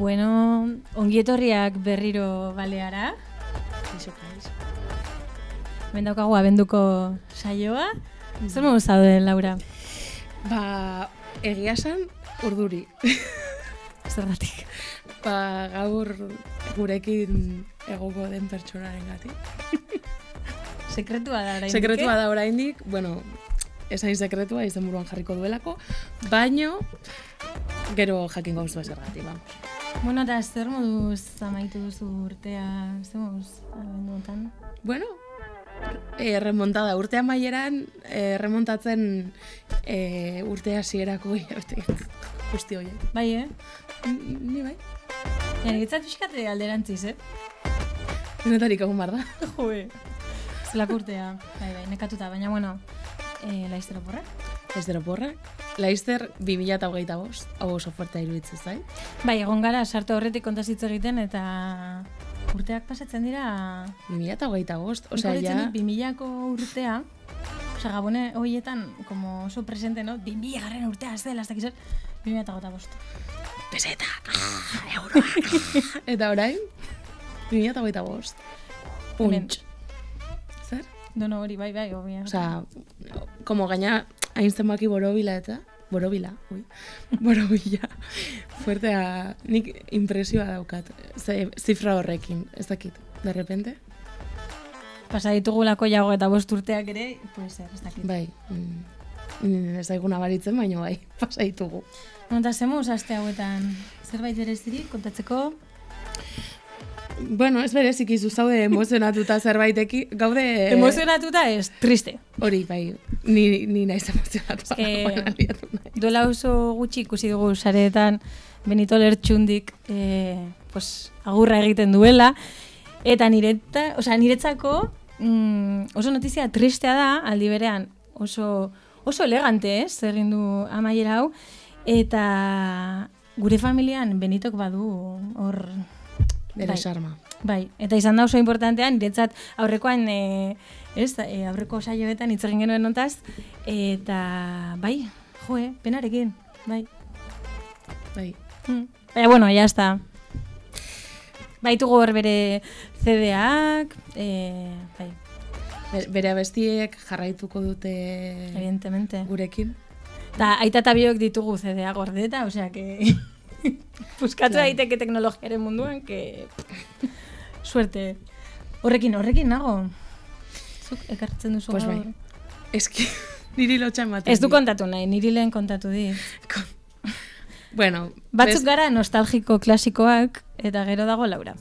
Bueno, ongietorriak berriro baleara. Ben daukagu abenduko saioa. Zer modu zaude, Laura? Egia esan, urduri. Zergatik. Gaur gurekin egoko den pertsonaren gati. Sekretua da oraindik. Sekretua da oraindik, bueno, esain sekretua izen buruan jarriko duelako, baino gero jakingo guztua zergatik, vamos. Bueno, eta zer moduz amaitu duzu urtea, zer moduz abenduetan? Bueno, remontada, urte amaieran remontatzen urte hasierako guzti horiek. Bai, Ni bai. Niretzat pixkat alderantziz, Denetarik egun bar da. Joe. Zelako urtea, bai, nekatuta, baina bueno, Laizter oporrak? Laizter oporrak. Laizter 2025, hau oso fuertea iruditzen zain. Bai, egon gara, sartu horretik kontazitz egiten eta urteak pasatzen dira... 2025, osea, ja... 2000ko urtea, osea, Gabone horietan, como oso presente, no? 2000 urtea, ez dela, ez dakiz 2025. Pesetak, euroak, eta orain, 2025. Puntx. Zer? Dono hori, bai, obia. Osea, como gaina haintzen baki borobila, fuertea, nik impresioa daukat, zifra horrekin, ez dakit, de repente. Pasa ditugulako jago eta 5 urteak ere, puede ser, ez dakit. Bai, ez daiguna baritzen, baina bai, pasa ditugu. Eta zemuz aste hauetan, zerbait berezirik kontatzeko? Bueno, ez berezik izu zaude emozionatuta zerbaiteki, gaude... Emozionatuta ez, triste. Hori, bai, ni naiz emozionatuta. Duela oso gutxi ikusi dugu sareetan Benito Lertxundik agurra egiten duela, eta niretzako oso notizia tristea da, aldi berean oso elegante, egin du amaiera hau, eta gure familian Benitok badu hor... Bere sarma. Bai, eta izan da oso importantean, niretzat aurrekoan, aurreko saioetan hitz egin genuen hontaz, eta bai, penarekin, bai. Baina, bueno, ya está. Baitugu hor bere CD-ak, bai. Bere abestiek jarraituko dute... Evidentemente. Gurekin. Eta aita eta biok ditugu CD-a gordeta, osea que... Puskatu daiteke teknologiaren munduan, que... Suerte. Horrekin nago. Zuk ekartzen duzu gaur. Pues bai. Eski, niri lotxa ematen. Ez du kontatu nahi, niri lehen kontatu di. Bueno. Batzuk gara nostalgiko klasikoak, eta gero dago Laura.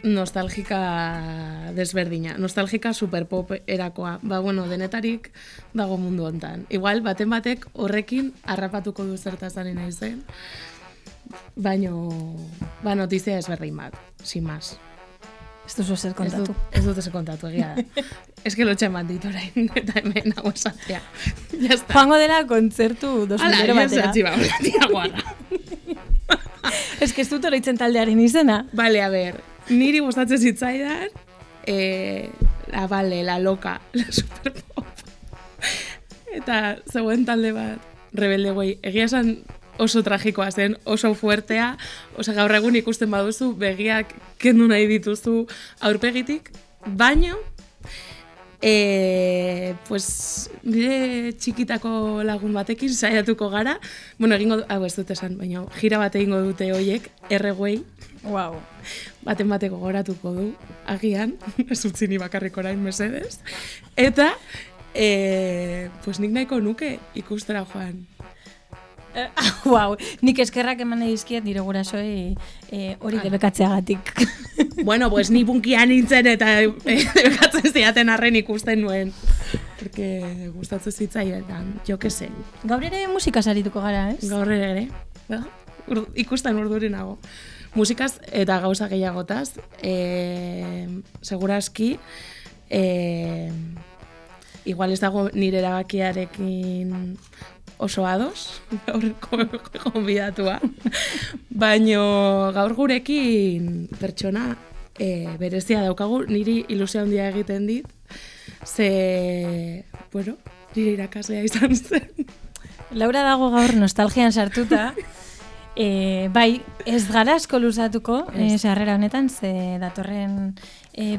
Nostalgika desberdina. Nostalgika superpop erakoa. Bueno, denetarik dago mundu hontan. Igual, baten batek horrekin harrapatuko du zertazan nahi zen. Baino, notizia ezberdin bat, sin más. Ez duzu zer kontatu. Ez dut zer kontatu, egia da. Ez que lotxa eman ditu orain, eta hemen hau esatea. Joango dela kontzertu 2000 batera. Ala, jo zertxiba, tia guarra. Ez que ez dut oroitzen taldearen izena. Vale, a ver, niri gustatzen zitzaidan, la loca, la superpop. Eta zegoen talde bat, rebelde güey, egia esan oso tragikoa zen, oso fuertea, gaur egun ikusten baduzu, begiak kendu nahi dituzu aurpegitik, baino, nire txikitako lagun batekin saiatuko gara, bueno, ez dut esan, baina gira bat egingo dute hoiek, erreguei, wow. Baten bateko goratuko du, agian, ez utzi ni bakarrik orain mesedez, eta, nik nahiko nuke ikustera joan. Wow, nik eskerrak eman edizkiet nire gurasoei hori debekatzeagatik. Bueno, pues ni punkian nintzen eta debekatzen ziaten arren ikusten nuen. Porque gustatzen zitzaietan, jo que sé. Gaur ere musikaz arituko gara, ez? Gaur ere. Ikusten urduri nago. Musikaz eta gauza gehiagotaz. Seguraski, igual ez dago nire erabakiarekin oso ados, gaur konbidatua. Baino gaur gurekin pertsona berezia daukagu, niri ilusia handia egiten dit, nire irakaslea izan zen. Laura dago gaur nostalgian sartuta, Bai, ez gara asko luzatuko, sarrera honetan, ze datorren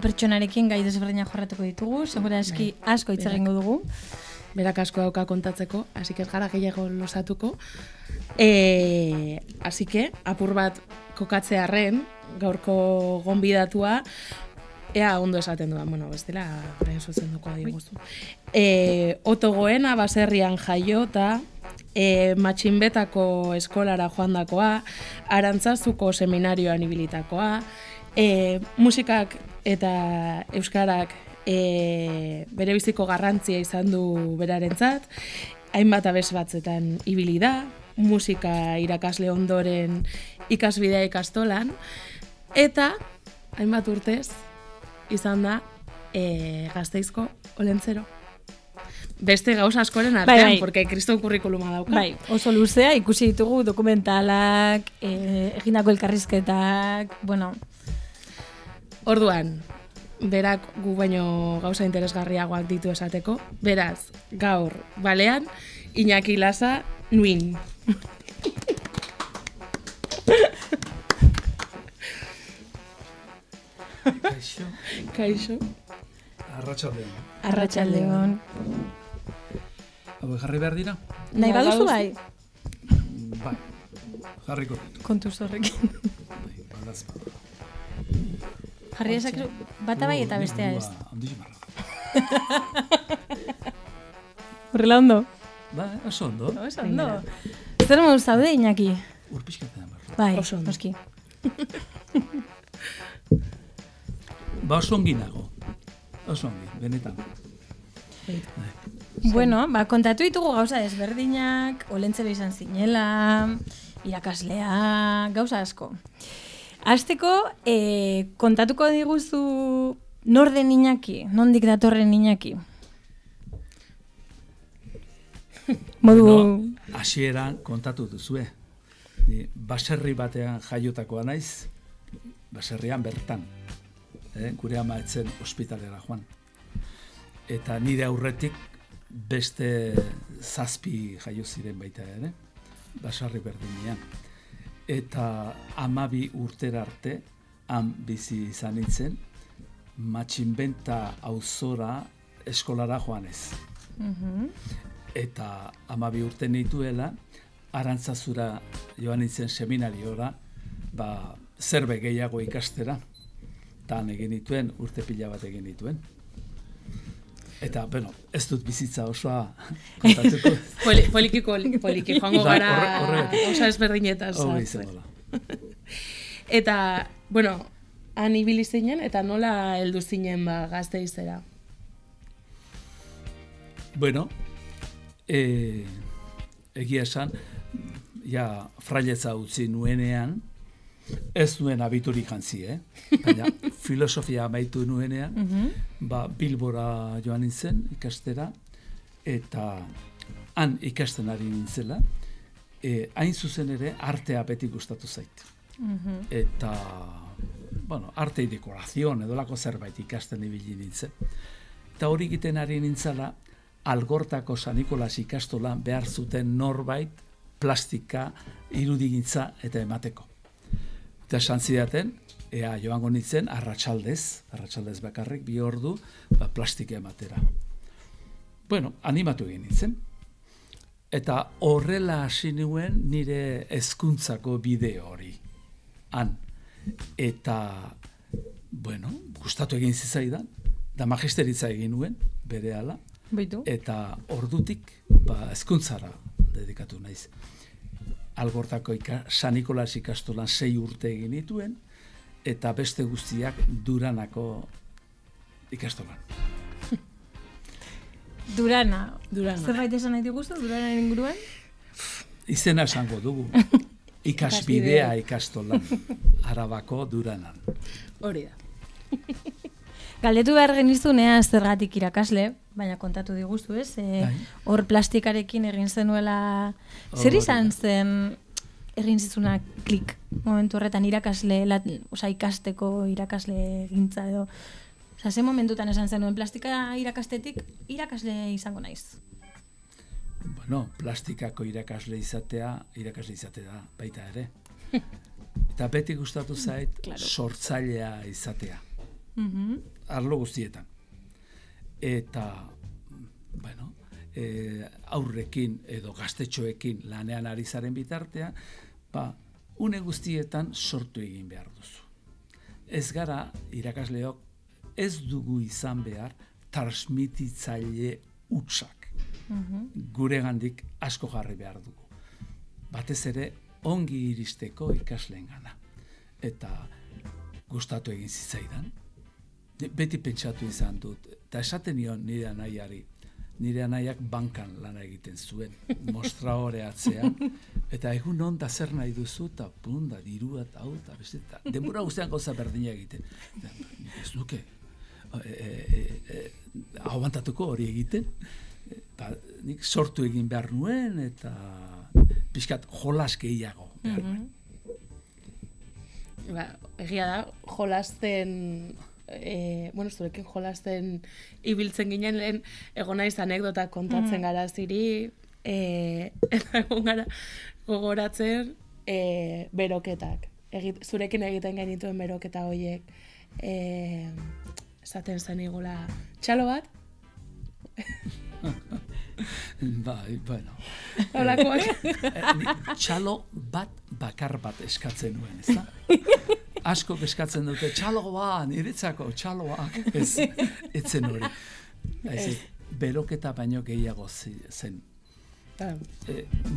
pertsonarekin gai desberdinak jorratuko ditugu, segura eski asko hitz egingo dugu. Berak asko dauka kontatzeko, así que ez gara gehiago luzatuko. Así que, apur bat kokatzearren, gaurko gonbidatua, ea ondo esaten duan, bueno, bestela, orain zuzenduko diguzu. Oto Goena baserrian jaiota, Matxinbetako eskolara joandakoa, Arantzazuko seminarioan ibilitakoa, musikak eta euskarak berebiziko garrantzia izan du berarentzat, hainbat abes batzetan ibili da, musika irakasle ondoren ikasbidea ikastolan, eta hainbat urtez izan da Gasteizko Olentzero. Beste gauza askoren artean, porque kriston kurrikuluma dauka. Bai, oso luzea, ikusi ditugu dokumentalak, egindako elkarrizketak, bueno. Orduan, berak gu baino gauza interesgarriagoak ditu esateko, beraz, gaur, balean, Iñaki Lasa, nuin. Kaixo. Kaixo. Arratsaldeon. Arratsaldeon. Hau jarri behar dira? Nahi baduzu bai? Bai, jarriko. Kontuz horrekin. Bai, badaz bada. Jarri esakizu, bata bai eta bestea ez. Handiz marra. Horrela ondo? Bai, oso ondo. Oso ondo. Zer modu zaude, Iñaki? Urpizkatean barra. Bai, Oso ondo. noski. Ba, oso ongi nago. Oso ongi, benetan. Bueno, kontatu ditugu gauza desberdinak, Olentzero izan zinela, irakaslea, gauza asko. Hasteko, kontatuko diguzu nor den Iñaki, nondik datorren Iñaki? Modu... Hasieran kontatu duzue. Ni baserri batean jaiotakoa naiz, baserrian bertan. Gure ama etzen ospitalera joan. Eta nire aurretik beste 7 jaio ziren baita ere, basarri berdinean. Eta 12 urtera arte, han bizi izan nintzen, Matxinbenta auzora eskolara joanez. Eta 12 urte nituela, Arantzazura joan nintzen seminariora, zerbe gehiago ikastera, tan egin dituen, urte pila bat egin dituen. Eta, bueno, ez dut bizitza osoa kontatuko. Poliki joango gara osa ezberdinetan. Eta, bueno, han ibili zinen, eta nola heldu zinen Gasteizera? Bueno, egia esan, ja frailetza utzi nuenean, ez nuen abiturik jantzi, baina filosofia amaitu nuenean, Bilbora joan nintzen ikastera, eta han ikasten ari nintzela, hain zuzen ere artea beti gustatu zait. Eta, bueno, arte y dekorazioan edolako zerbait ikasten ibili nintzen. Eta hori egiten ari nintzela, Algortako San Nikolas ikastolan behar zuten norbait plastika, irudigintza eta emateko. Eta esan zidaten, ea joango nintzen arratsaldez bakarrik, 2 ordu, plastika ematera. Bueno, animatu egin nintzen. Eta horrela hasi nuen nire hezkuntzako bideo hori. Han. Eta, bueno, gustatu egin zitzaidan, da magisteritza egin nuen, berehala. Baitu. Eta ordutik, hezkuntzara dedikatu naiz. Algortako San Nikolas ikastolan 6 urte egin dituen, eta beste guztiak Duranako ikastolan. Durana. Zerbait esan nahi diguzu, Duranaren inguruan? Izena esango dugu. Ikasbidea ikastolan. Arabako Duranan. Hori da. Galdetu behar genizun zergatik irakasle, baina kontatu diguzu, ez? Hor plastikarekin egin zenuela... Zer izan zen egin zizuna klik momentu horretan irakasle, ikasteko irakasle gintza edo... Ze momentutan esan zenuen plastika irakastetik irakasle izango naiz? plastikako irakasle izatea da, baita ere. Eta beti gustatu zait, sortzailea izatea. Arlo guztietan. Eta, aurrekin edo gaztetxoekin lanean ari zaren bitartea, une guztietan sortu egin behar duzu. Ez gara, irakasleok, ez dugu izan behar transmititzaile hutsak. Guregandik asko jarri behar dugu. Batez ere, ongi iristeko ikasleengana. Eta gustatu egin zitzaidan. Beti pentsatu izan dut. Eta esaten nion nire anaiari. Nire anaiak bankan lana egiten zuen. Mostraore atzean. Eta egun non da zer nahi duzu, eta da dirua eta hau, eta beste. Denbora guztian gauza berdina egiten. Ez duke. Aguantatuko hori egiten. Nik sortu egin behar nuen, eta pixkat jolas gehiago behar nuen. Egia da, jolasten, zurekin jolasten ibiltzen ginen lehen, egon naiz anekdota kontatzen gara ziri, eta egon gara gogoratzen beroketak. Zurekin egiten genituen beroketa horiek, esaten zen igula, txalo bat? Holakoak. Txalo bakar bat eskatzen nuen, ez da? Askok eskatzen dute, txaloa, niretzako, txaloak. Etzen hori. Beroketa baino gehiago zen.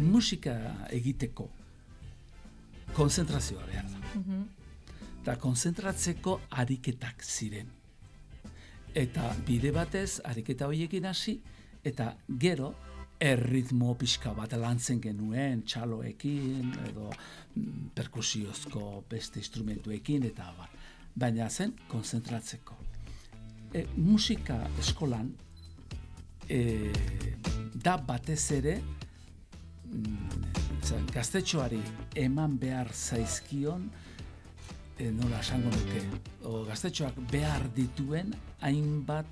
Musika egiteko konzentrazioa behar da. Eta konzentratzeko ariketak ziren. Eta bide batez, ariketa horiekin hasi, eta gero, erritmo pixka bat lantzen genuen, txaloekin, edo perkusiozko beste instrumentuekin, eta abar. Baina zen, konzentratzeko. Musika eskolan, da batez ere, gaztetxoari eman behar zaizkion, nola esango nuke, gaztetxoak behar dituen hainbat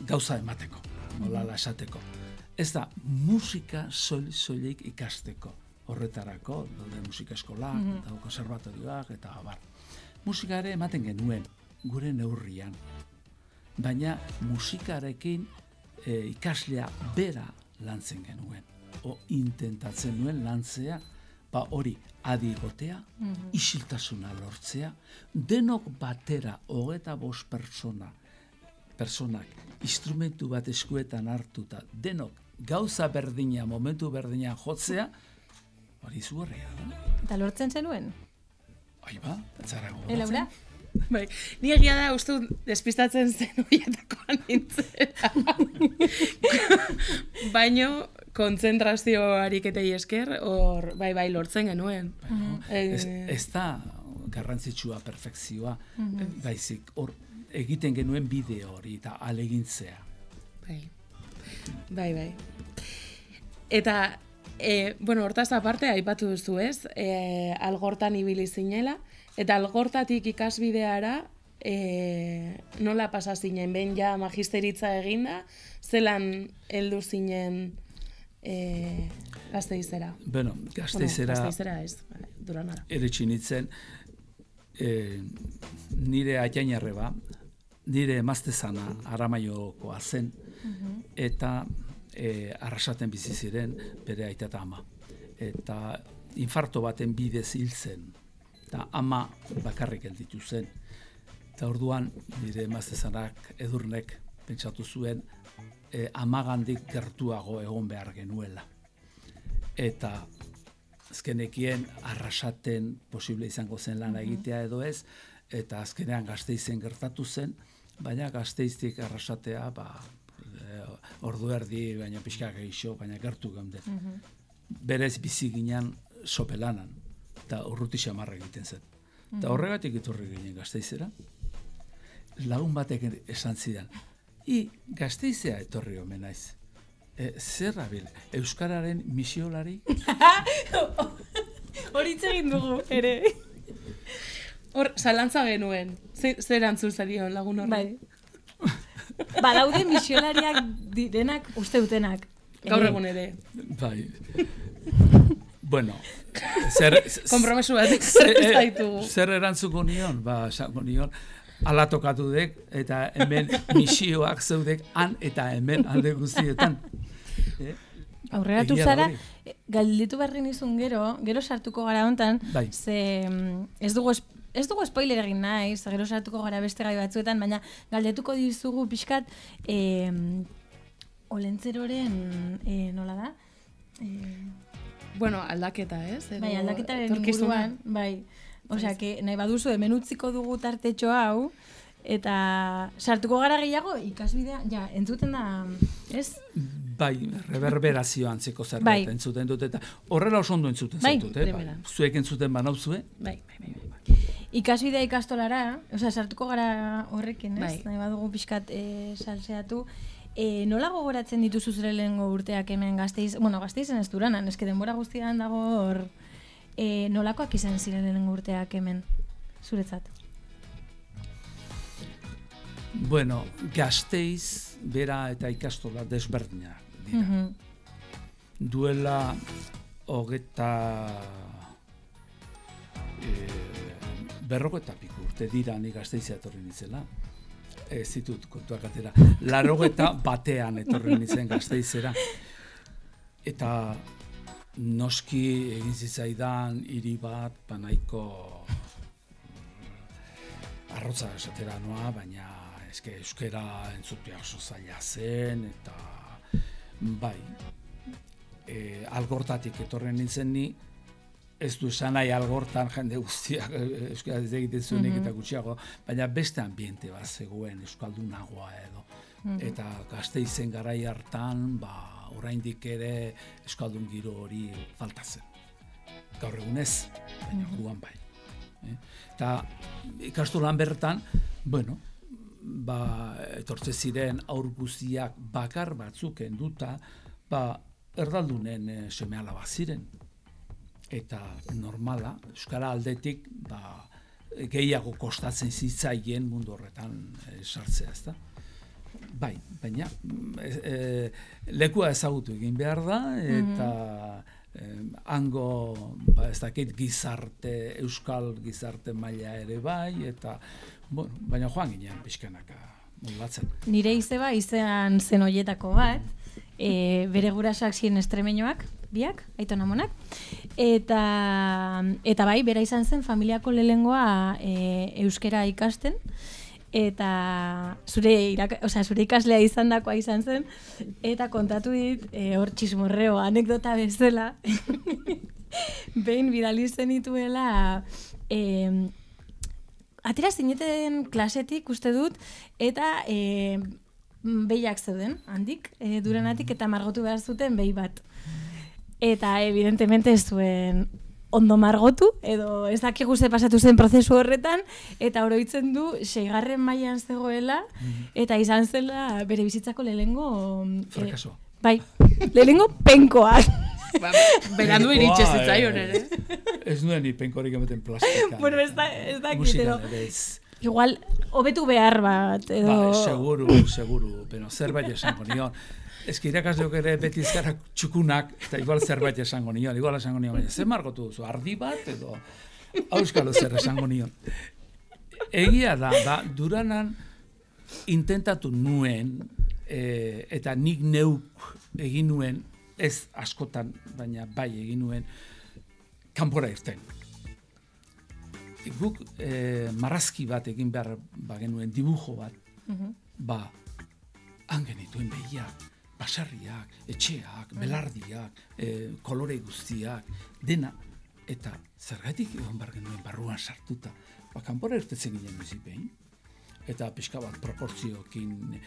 gauza emateko, nola esateko. Ez da, musika soilik ikasteko. Horretarako, daude musika eskolak, daude konservatorioak, eta abar. Musika ere ematen genuen, gure neurrian. Baina musikarekin ikaslea bera lantzen genuen. Intentatzen nuen lantzea, hori adigotea, isiltasuna lortzea, denok batera 25 personak instrumentu bat eskuetan hartuta, denok gauza berdina, momentu berdina jotzea, hori zugarria da. Eta lortzen zenuen? Aiba, etzara gogoratzen. Laura? Bai, ni egia da, uste despistatzen zen horietakoan nintzen. Baino, kontzentrazio ariketei esker, hor, bai, lortzen genuen. Ez da garrantzitsua perfekzioa, baizik, hor, egiten genuen bideo hori, eta alegintzea. Bai. Eta, hortaz aparte, aipatu duzu ez, Algortan ibili zinela, eta Algortatik ikasbideara nola pasa zinen, behin ja magisteritza eginda, zelan heldu zinen Gasteizera? Gasteizera ez, Duranara. Eretsi nintzen, nire aiainarreba, nire emaztezana Aramaioko zen, eta Arrasaten bizi ziren bere aita eta ama. Eta infarto baten bidez hil zen. Eta ama bakarrik gelditu zen. Eta orduan nire emaztezanak Edurnek pentsatu zuen amagandik gertuago egon behar genuela. Eta azkenekien Arrasaten posible izango zen lana egitea edo ez, eta azkenean Gasteizen gertatu zen, baina Gasteiztik Arrasatea, ordu erdi, baina pixka gehixo, baina gertu geunden. Berez bizi ginen sopelanan, eta urruti xamarra egiten zen. Eta horregatik iturri ginen Gasteizera. Lagun batek esan zidan, Gasteizea etorri omen naiz. Zer abil, Euskararen misiolari? Horitz egin dugu, ere. Hor, zalantza genuen. Zer antzun zarion lagun horre? Bai. Badaude misiolariak direnak, uste dutenak. Gaur egun ere. Bai. Bueno, Kompromesu bat zaitu. Zer erantzuko nion? Ba, esango nion, ala tokatu dek, eta hemen misioak zeudek han eta hemen alde guztietan. Aurreratu zara, galditu berri nizun gero sartuko gara hontan, bai. Ze ez dugu spoiler egin nahi, gero sartuko gara beste gai batzuetan, baina galdetuko dizugu pixkat Olentzeroren, nola da? Bueno, aldaketa, ez? Bai, aldaketaren inguruan, bai. Osea, que nahi baduzu hemen utziko dugu tartetxo hau, eta sartuko gara gehiago ikasbidea, ja, entzuten da, ez? Bai, reverberazio antzeko zerbait entzuten dut, eta horrela oso ondo entzuten zaitut, zuek entzuten banauzue? Bai. Ikasbidea ikastolara, osea, sartuko gara horrekin, ez? Nahi badugu pixkat salseatu. Nola gogoratzen dituzu zure lehengo urteak hemen Gasteizen ez Duranan, eske denbora guztian dago hor, nolakoak izan ziren lehengo urteak hemen, zuretzat? Bueno, Gasteiz, bera eta ikastola desberdina dira. Duela berrogeta piku urte dira ni Gasteizea etorri nintzela. Ez ditut kontuak atera. 81 etorri nintzen Gasteizera. Eta noski egin zitzaidan hiri bat, banaiko arrotza esatera noa, baina euskera entzutea oso zaila zen, eta bai, Algortatik etorren nintzen ni, ez du esan nahi Algortan jende guztiak euskara egiten zuenik eta gutxiago, baina beste ambiente bat zegoen euskaldunagoa edo. Eta Gasteizen garai hartan, oraindik ere euskaldun giro hori falta zen. Gaur egun ez, baina guan bai. Eta ikastolan bertan, bueno, etortze ziren aur guztiak bakar batzuk enduta, erdaldunen seme-alaba ziren. Eta normala, euskara aldetik gehiago kostatzen zitzaien mundu horretan sartzea, ezta? Bai, baina lekua ezagutu egin behar da, eta hango, ez dakit euskal gizarte maila ere bai, eta, baina joan ginen pixkanaka moldatzen. Nire izeba izan zen hoietako bat, bere gurasak ziren estremeñoak, biak, aiton amonak, eta bai, bera izan zen familiako lehengoa euskera ikasten, eta zure ikaslea izan dakoa izan zen, eta kontatu dit, hor txismorreo, anekdota bezala, behin bidali zenituela, atera zineten klasetik uste dut, eta behiak zeuden, handik, Duranatik, eta margotu behar zuten behi bat. Eta evidentemente ez zuen ondo margotu, edo ez dakigu ze pasatu zen prozesu horretan, eta oroitzen du 6. mailan zegoela, eta izan zela bere bizitzako lehengo... Frakasoa. Bai, lehengo penkoak. Berandu iritxe zitzaion ere. Ez nuen ni penkorik emeten plastika. Bueno, ez dakit, edo... Igual, hobetu behar bat, edo... Seguru, pero zerbait esango nion. Ez que irakasleok ere beti izkara txukunak, eta igual zerbait esango nion, baina zer margotu duzu, ardi bat, edo auskalo zer esango nion. Egia da, Duranan intentatu nuen, eta nik neuk egin nuen, ez askotan, baina bai egin nuen, kanpora irten. Guk marrazki bat egin behar genuen, dibujo bat, han genituen behiak, basarriak, etxeak, belardiak, kolore guztiak, dena, eta zergatik egon behar genuen barruan sartuta. Kanpora irtetzen ginen bizipein, eta pixka bat proportziokin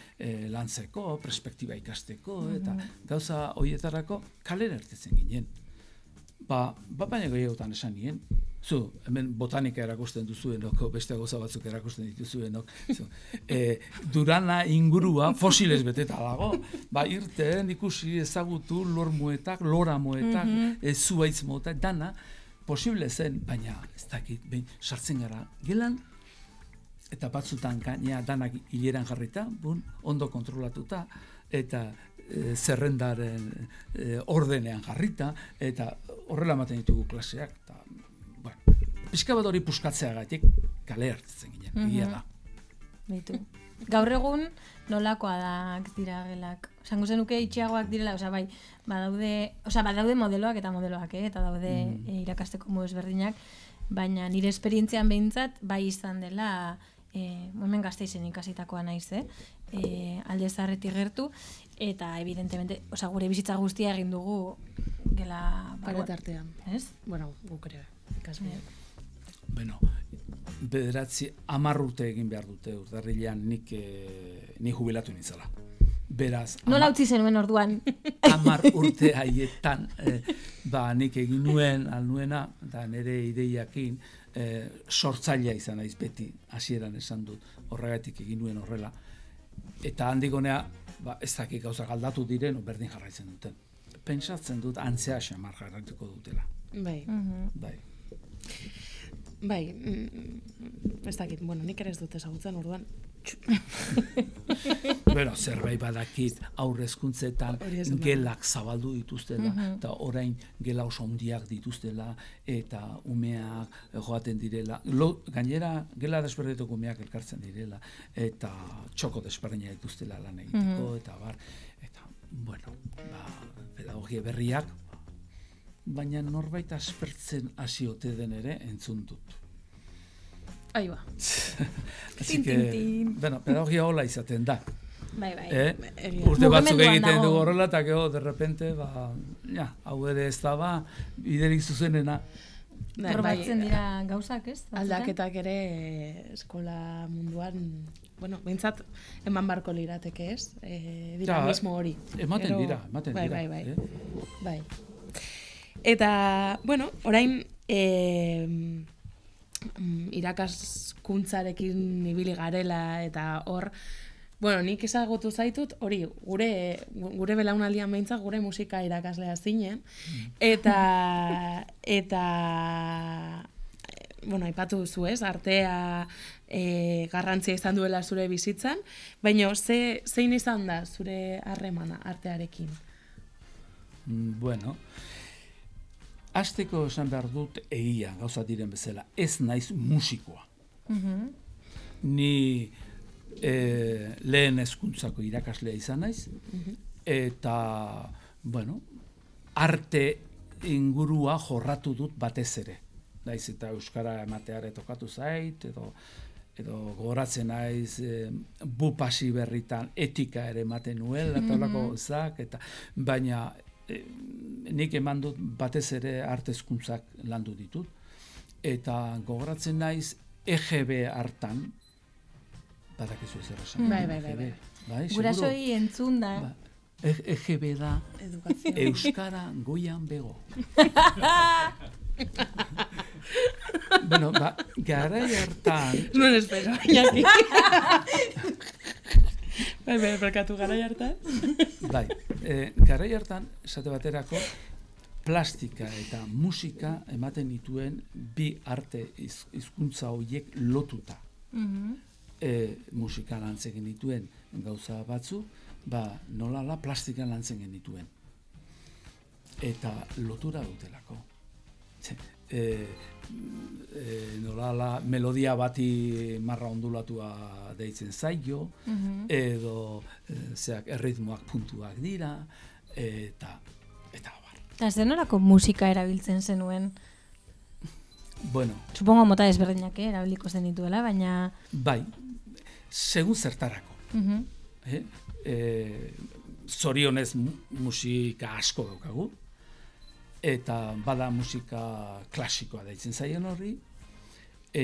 lantzeko, perspektiba ikasteko, eta gauza horietarako kalera irtetzen ginen. Baina gehiagotan esan nien, hemen botanika erakusten duzuenok, beste gauza batzuk erakusten dituzuenok, Durana ingurua fosilez beteta dago, irten ikusi ezagutu lormuetak, loramuetak, zuaitz motak, dana, posible zen, baina ez dakit, sartzen gara, gelan, eta batzutan gaina danak hileran jarrita, ondo kontrolatuta, eta zerrendaren ordenean jarrita, eta horrela ematen ditugu klaseak, eta, bueno, pixka bat hori puskatzeagatik kale hartzen ginen, egia da. Beitu. Gaur egun nolakoa da dira gelak? Esango zenuke itxiagoak direla, bai, badaude modeloak eta modeloak, eta daude irakasteko modu ezberdinak, baina nire esperientzian behintzat bai izan dela, hemen Gasteizen ikasitakoa naiz, Alde Zaharretik gertu, eta evidentemente, gure bizitza guztia egin dugu gela paretartean. Ez? Bueno, guk ere, ikasbideak. Bueno, 10 urte egin behar dute Urtarrilean ni jubilatu nintzala. Beraz, nola utzi zenuen orduan? 10 urte haietan nik egin nuena, eta nire ideiakin sortzailea izan naiz beti, hasieran esan dut, horregatik egin nuen horrela. Eta handik honea, ez dakik gauzak aldatu diren, berdin jarraitzen duten. Pentsatzen dut, antzea xamar jarraituko dutela. Bai. Bai, ez dakit, nik ere ez dut ezagutzen orduan. Bueno, zerbait badakit aurrezkuntzetan gelak zabaldu dituztela, eta orain gela oso handiak dituztela, eta umeak joaten direla. Gainera, gela desberdetako umeak elkartzen direla, eta txoko desberdina dituztela lan egiteko, eta bueno, pedagogia berriak, baina norbait aspertzen hasi ote den ere entzun dut. Aiba. Así que, bueno, pedagogia hola izaten da. Bai. Urte batzuk egiten dugu horrela, eta gero, de repente, hau ere ez da, biderik zuzenena. Probatzen dira gauzak, ez? Aldaketak ere eskola munduan, bueno, behintzat eman barko lirateke, ez? Dinamismo hori. Ematen dira. Bai. Eta, bueno, orain irakaskuntzarekin ibili garela eta hor, bueno, nik ezagutu zaitut, hori, gure belaunaldian behintzat, gure musika irakaslea zinen, eta bueno, aipatu duzu, ez, artea garrantzia izan duela zure bizitzan, baina zein izan da zure harremana artearekin? Bueno, hasteko esan behar dut egia, gauza diren bezala, ez naiz musikoa. Ni lehen hezkuntzako irakaslea izan naiz, eta, bueno, arte ingurua jorratu dut batez ere. Naiz eta euskara emateare tokatu zait, edo gogoratzen naiz bupasi berritan etika ere ematen nuela, eta holako zak, baina nik eman dut batez ere arte hezkuntzak landu ditut, eta gogoratzen naiz EGB hartan, badakizu ez errasan. Bai. Gurasoi entzun da. EGB da Euskara goian bego. Bueno, garai hartan... Nuen espero, bainaki. Bai, berkatu garai hartan. Bai, garai hartan, esate baterako, plastika eta musika ematen dituen bi arte hizkuntza horiek lotuta. Musika lantzen genituen gauza batzu, nolala plastika lantzen genituen. Eta lotura dutelako. Nolala melodia bati marra ondulatua deitzen zaio, edo erritmoak puntuak dira, eta bar. Eta zenolako musika erabiltzen zenuen? Bueno. Supongo mota desberdinak erabiliko zen dituela, baina... Bai, segun zertarako. Zorionez musika asko daukagu, eta bada musika klasikoa deitzen zaien horri,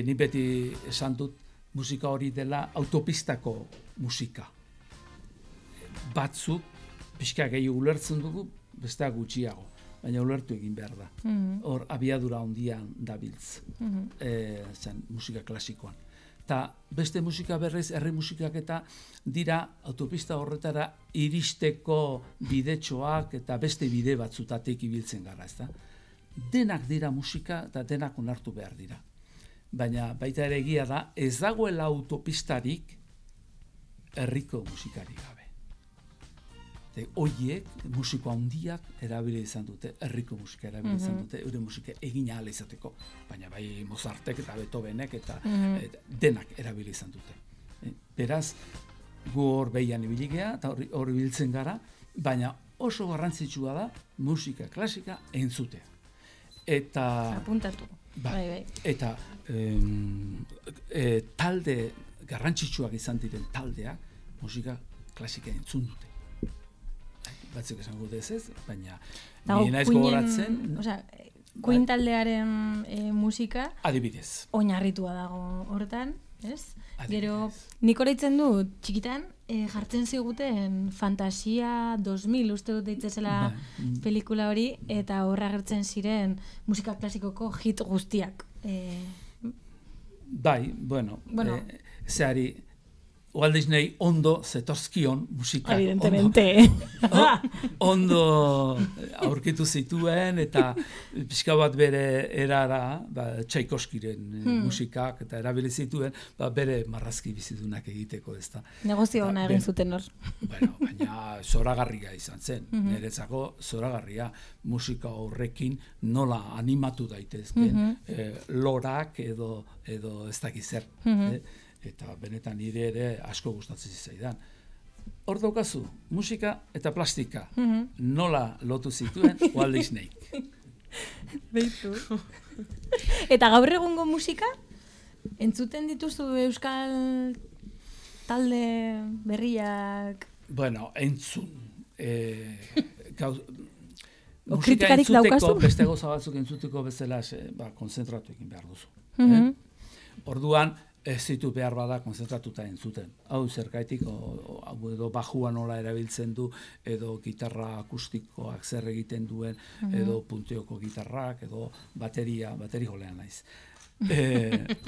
ni beti esan dut musika hori dela autopistako musika. Batzuk, pixka gehiago ulertzen dugu, besteak gutxiago, baina ulertu egin behar da. Hor, abiadura handian dabiltz, musika klasikoan. Eta beste musika berrez, herri musikak eta dira autopista horretara iristeko bidetxoak eta beste bide batzutatik ibiltzen gara, ezta? Denak dira musika eta denak onartu behar dira. Baina baita ere egia da, ez dagoela autopistarik herriko musikari gabe. Hoiek musiko handiak erabili izan dute, herriko musika erabili izan dute, eure musika egin ahal izateko. Baina bai Mozartek eta Beethovenek eta denak erabili izan dute. Beraz, gu hor behian ibiligea eta hor ibiltzen gara, baina oso garrantzitsua da musika klasika entzutea. Eta apuntatu. Bai. Eta talde garrantzitsuak izan diren taldeak musika klasika entzun dute. Batzuk esan gute ez, baina ni naiz gogoratzen. Queen taldearen musika adibidez. Oinarritua dago hortan, ez? Gero, nik oraitzen dut, txikitan, jartzen ziguten Fantasia 2000, uste dut deitzezela pelikula hori, eta horra agertzen ziren musika klasikoko hit guztiak. Bai, bueno. Zehari, Walt Disney ondo zetozkion musika. Evidentemente. Ondo aurkitu zituen, eta pixka bat bere erara, Tchaikovskiren musikak, eta erabili zituen, bere marrazki bizidunak egiteko, ez da. Negozio ona egin zuten hor. Baina zoragarria izan zen. Niretzako zoragarria musika horrekin nola animatu daitezken, lorak edo ez dakiz zer. Eta benetan nire ere asko gustatzen zaidan. Hor daukazu, musika eta plastika. Nola lotu zituen Walt Disney. Beitu. Eta gaur egungo musika, entzuten dituzu euskal talde berriak? Bueno, entzun. Musika entzuteko, beste gauza batzuk entzuteko bezala konzentratu egin behar duzu. Orduan, ez ditu behar bada konzentratuta entzuten. Hau zergaitik, edo bajua nola erabiltzen du, edo gitarra akustikoak zer egiten duen, edo punteoko gitarrak, edo bateri jolean naiz.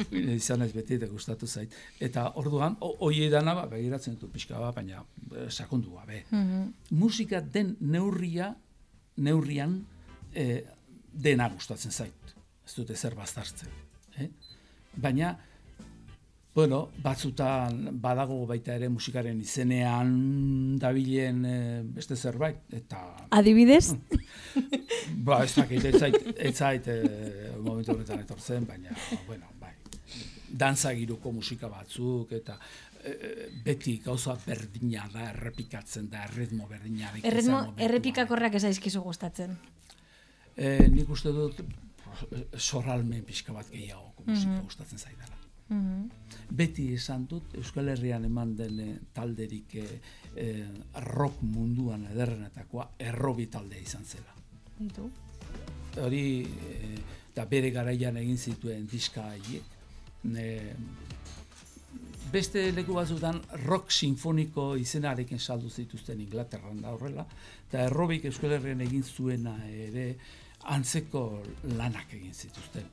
Izan ez beti, gustatu zait. Eta orduan, hoi edana, begiratzen dut pixka bat, baina sakondu gabe. Musika den neurrian dena gustatzen zait. Ez dute zer baztartzen. Baina, bueno, batzutan badago baita ere musikaren izenean dabilen beste zerbait, eta... Adibidez? Ez dakit, ez zait momentu honetan etortzen, baina, bueno, bai. Dantza giruko musika batzuk, eta beti gauza berdina da, errepikatzen da, erritmo berdina. Errepikakorrak ez aizkizu gustatzen? Nik uste dut sorralmen pixka bat gehiago musika gustatzen zaidala. Beti esan dut, Euskal Herrian eman den talderik rock munduan ederrenetakoa errobi taldea izan zela. Hori, eta bere garaian egin zituen diska haiek. Beste leku batzutan rock sinfoniko izenarekin saldu zituzten Inglaterran da horrela, eta errobik Euskal Herrian egin zuena ere antzeko lanak egin zituzten.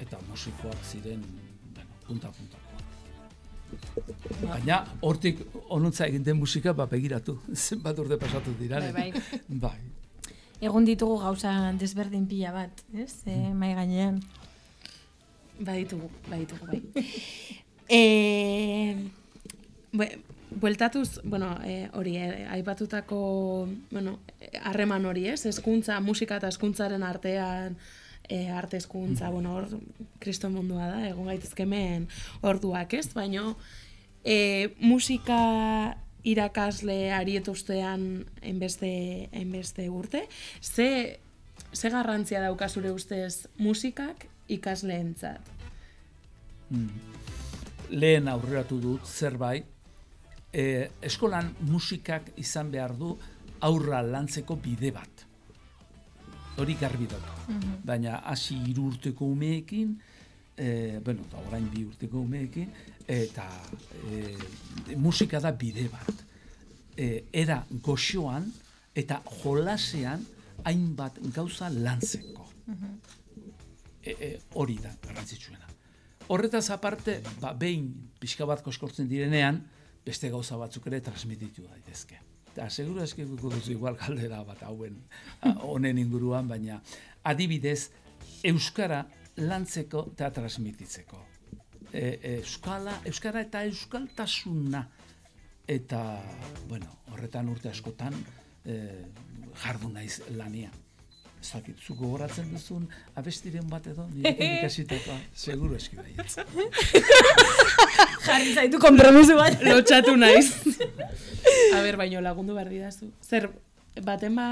Eta musikoak ziren punta-puntakoa. Baina, hortik onuntza egin den musika, begiratu, zenbat urte pasatu dira. Bai. Egun ditugu gauza desberdin pila bat, ez? Mai gainean. Baditugu, bai. Bueltatuz, hori, aipatutako, harreman hori, ez? Hezkuntza, musika eta hezkuntzaren artean, arte hezkuntza, hor, kriston mundua da, egon gaitezkemen orduak, ez? Baina, musika irakasle arietuztean enbeste urte, ze garrantzia dauka zure ustez musikak ikasleentzat? Lehen aurreratu dut zerbait, eskolan musikak izan behar du aurra lantzeko bide bat. Hori garbi dut. Baina hasi 3 urteko umeekin, eta orain 2 urteko umeekin, eta musika da bide bat. Era goxoan eta jolasean hainbat gauza lantzeko. Hori da garrantzitsuena. Horretaz aparte, behin pixka bat koskortzen direnean, beste gauza batzuk ere transmititu daitezke. Eta seguru eskikuko duzu igual galdera bat honen inguruan, baina adibidez, euskara lantzeko eta transmititzeko. Euskara eta euskaltasuna. Eta, horretan urte askotan jardu naiz lania. Ez dakit, zu gogoratzen duzun abestiren bat edo, nirekin ikasitakoa, seguro eski baietz. Jarri zaitu kompromisu bat. Lotxatu naiz. A ber, baino lagundu behar didazu. Zer, baten ba...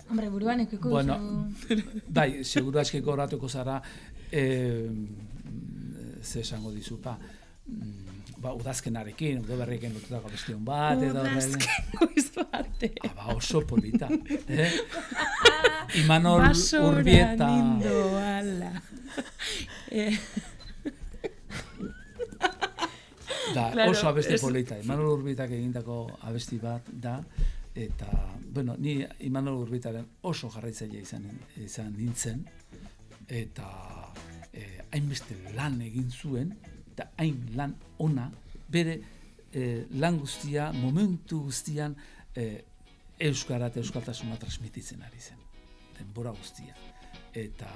Hombre, buruan ekiko Bueno, bai, seguro aski gogoratuko zara, ze esango dizu, udazkenarekin, udaberriekin lotutako bestion bat, edo Udazken goiz bate. Oso polita. Imanol Urbieta. Basora lindo, ala. Da, oso abesti polita. Imanol Urbietak egindako abesti bat da, eta, bueno, ni Imanol Urbietaren oso jarraitzaile izan nintzen, eta hainbeste lan egin zuen, eta hain lan ona, bere lan guztia, momentu guztian, euskara eta euskaltasuna transmititzen ari zen. Denbora guztia. Eta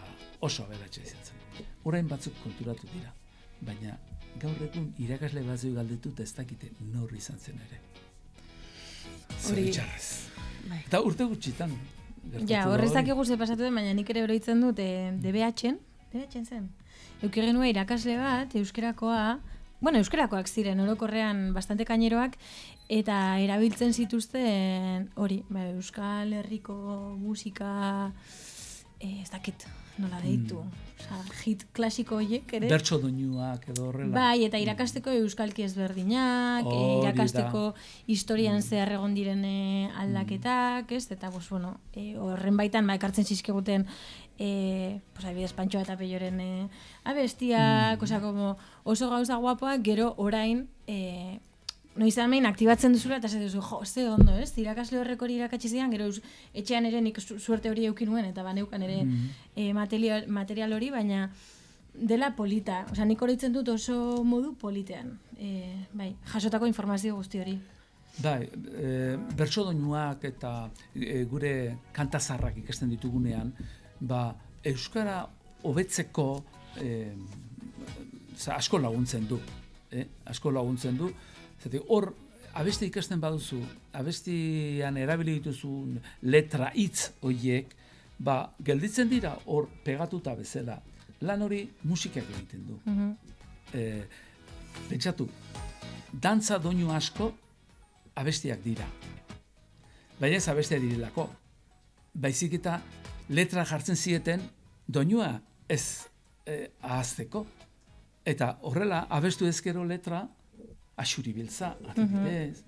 oso aberatsa izan zen. Orain batzuk konturatu dira, baina gaur egun irakasle batzuk galdetuta ez dakite nor izan zen ere. Zoritxarrez. Eta urte gutxitan. Ja, horrezak egurze pasatu den, baina nik ere oroitzen dut DBH-en zen. Euki genuen irakasle bat, euskerakoa, bueno, euskerakoak ziren, orokorrean bastante kaineroak, eta erabiltzen zituzten hori, Euskal Herriko musika, ez dakit, nola deitu, hit klasiko horiek ere. Bertso doinuak edo horrela. Bai, eta irakasteko euskalki ezberdinak, irakasteko historian zehar egon diren aldaketak, ez? Eta, bueno, horren baitan, ekartzen zizkiguten, adibidez, Pantxoa eta Peioren abestiak, oso gauza guapoak, gero orain, noiz hemen aktibatzen duzula, eta duzu, ze ondo, ez? Irakasle horrek hori irakatsi zidan, gero etxean ere nik suerte hori eukin nuen, eta baneukan ere material hori, baina dela polita. Osa, nik horitzen dut oso modu politean. Bai, jasotako informazio guzti hori. Bai, bertso doinuak eta gure kantazarrak ikasten ditugunean, euskara hobetzeko asko laguntzen du. Asko laguntzen du. Hor, abesti ikasten baduzu, abestian erabili dituzun letra hitz horiek, gelditzen dira hor pegatuta bezala. Lan hori musikak egiten du. Pentsatu, dantza doinu asko abestiak dira. Baina ez abestiak direlako. Baizik eta letra jartzen zieten doinua ez ahazteko. Eta horrela, abestu ezkero letra Axuri Biltza, adibidez,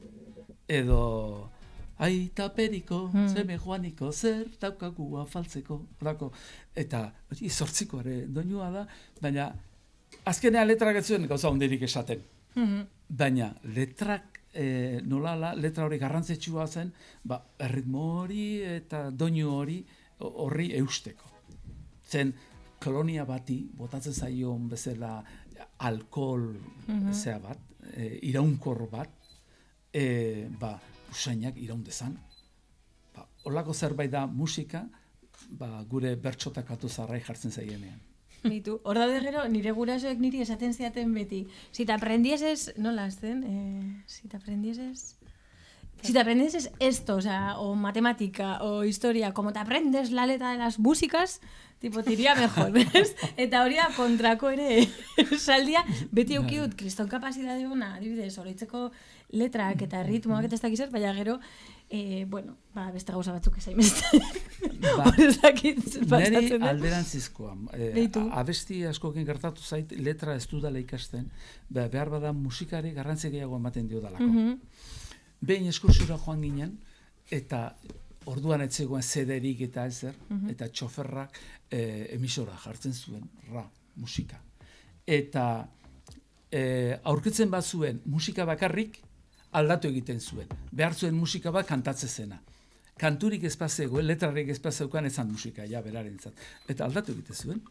edo aita periko, zeme joaniko, zer daukagu afaltzeko, eta zortziko ere doinua da, baina azkenean letrak ez zuen gauza hondirik esaten. Baina letrak nolala, letra hori garrantzitsua zen, erritmo hori eta doinu hori horri eusteko. Zen kolonia bati, botatzen zaion bezala alkohol zea bat, iraunkor bat, usainak iraundezan. Horlako zerbait da musika, gure bertxotak atuzarrai jartzen zaienean. Bitu, hor daude gero, nire gurasoek niri esaten ziaten beti. Si te aprendieses, nola zen? Si te aprendieses esto, o matemática, o historia, como te aprendes la letra de las músicas, tipo, tiria mejor, ¿ves? Eta hori da kontrako ere saldia, beti eukiut, kriston kapazidade ona, adibidez, oroitzeko letrak eta ritmoak eta ez dakiz, baina gero, beste gauza batzuk ezain beste. Neri alderantzizkoa. Abesti askokin gertatu zait, letra ez dudala ikasten, behar bada musikari garrantzi gehiago ematen dio dalako. Behin eskursura joan ginen, eta orduan etzegoen zederik eta ezer, eta txoferrak emisora jartzen zuen, musika. Eta aurkitzen bat zuen musika bakarrik aldatu egiten zuen. Behar zuen musika bat kantatze zena. Kanturik ezpazegoen, letrarik ezpazeukan ezan musika, berarentzat. Eta aldatu egiten zuen.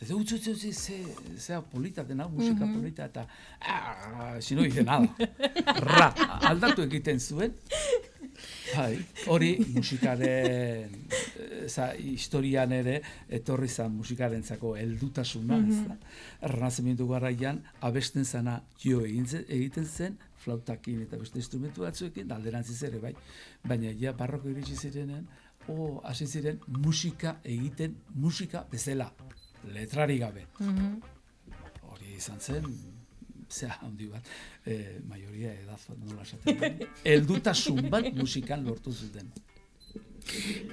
Eta utzi, zea polita dena, musika polita, eta sino dice nada. Aldatu egiten zuen. Bai, hori musikaren historian ere etorri zan musikarentzako heldutasuna, ezta. Errenazimentu garaian abesten zana jo egiten zen flautakin eta beste instrumentu batzuekin alderantziz ere bai. Baina ja barroko iritsi zirenen, hasi ziren musika egiten musika bezala, letrari gabe. Hori izan zen handi bat, maioria edaz, nola esaten, heldutasun bat musikan lortu zuten.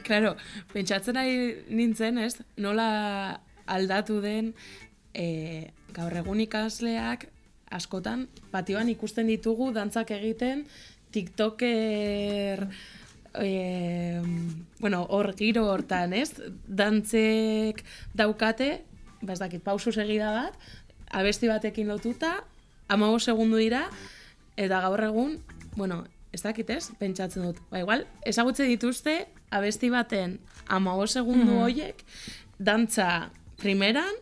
Claro, pentsatzen ari nintzen, ez? Nola aldatu den gaur egun ikasleak askotan patioan ikusten ditugu dantzak egiten TikToker hor giro hortan, ez? Dantzek daukate, ez dakit, pausu segida bat, abesti batekin lotuta, 15 segundu dira, eta gaur egun, ez dakit ez, pentsatzen dut. Igual, ezagutze dituzte, abesti baten 15 segundu horiek, dantza primeran,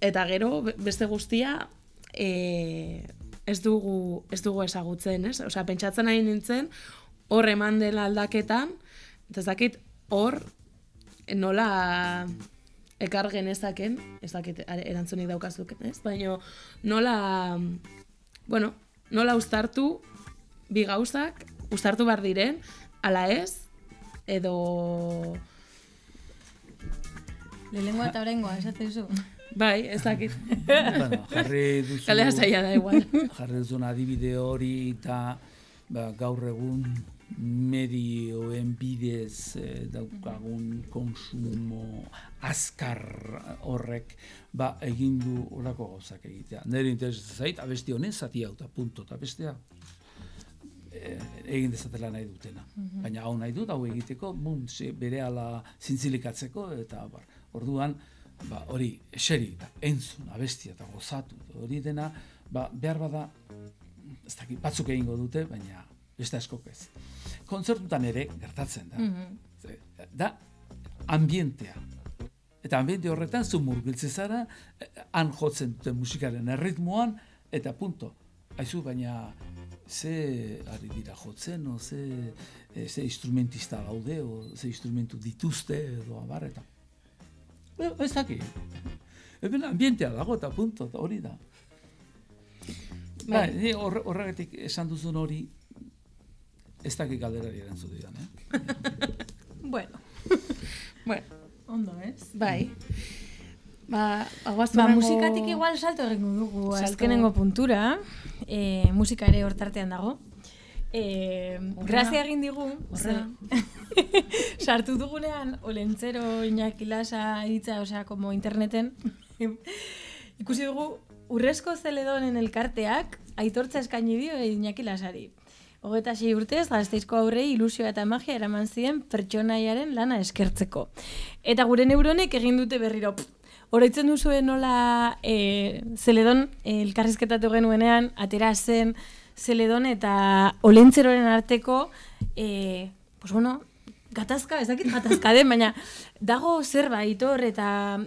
eta gero beste guztia ez dugu ezagutzen, ez? Osea, pentsatzen ari nintzen, hor eman dela aldaketan, eta ez dakit hor nola ekar genezaken, ez dakit erantzunik daukazuken, ez? Baina nola uztartu bi gauzak, uztartu behar diren, ala ez, edo... Lehengoa eta orengoa, esate duzu. Bai, ez dakit. Jarri duzu... Kalea zaila da igual. Jarri duzu adibide hori eta gaur egun medioen bidez daukagun konsumo azkar horrek egin du horako gauzak egitea. Nire interesatzen zait, abesti honen zati hau eta punto, eta bestea egin dezatela nahi dutena. Baina hau nahi dut, hau egiteko, berehala zintzilikatzeko, eta orduan, hori eseri, entzun, abestia eta gozatu, hori dena, behar bada, ez dakit, batzuk egingo dute, baina beste askok ez. Kontzertutan ere gertatzen da. Da ambientea. Eta ambiente horretan zu murgiltze zara, han jotzen duten musikaren erritmoan, eta punto. Aizu, baina ze ari dira jotzen, o ze instrumentista daude, o ze instrumentu dituzte, edo abar, eta ez dakit. Eben ambientea dago, eta punto, hori da. Horregatik esan duzun hori, ez dakik galderari erantzu didan, Bueno. Ondo, ez? Bai. Musikatik igual salto egingo dugu azkenengo puntura. Musika ere hortartean dago. Grazia egin digu. Sartu dugunean, Olentzero Iñaki Lasa hitza, osea, como interneten. Ikusi dugu, Urrezko Zeledonen elkarteak aitortza eskaini dio Iñaki Lasari. 26 urtez, Gasteizko aurrei ilusioa eta magia eraman ziren pertsonaiaren lana eskertzeko. Eta gure neuronek egin dute berriro. Oroitzen duzuen nola Zeledon elkarrizketatu genuenean, atera zen Zeledon eta Olentzeroren arteko, gatazka, ez dakit gatazka den, baina dago zerbait hor eta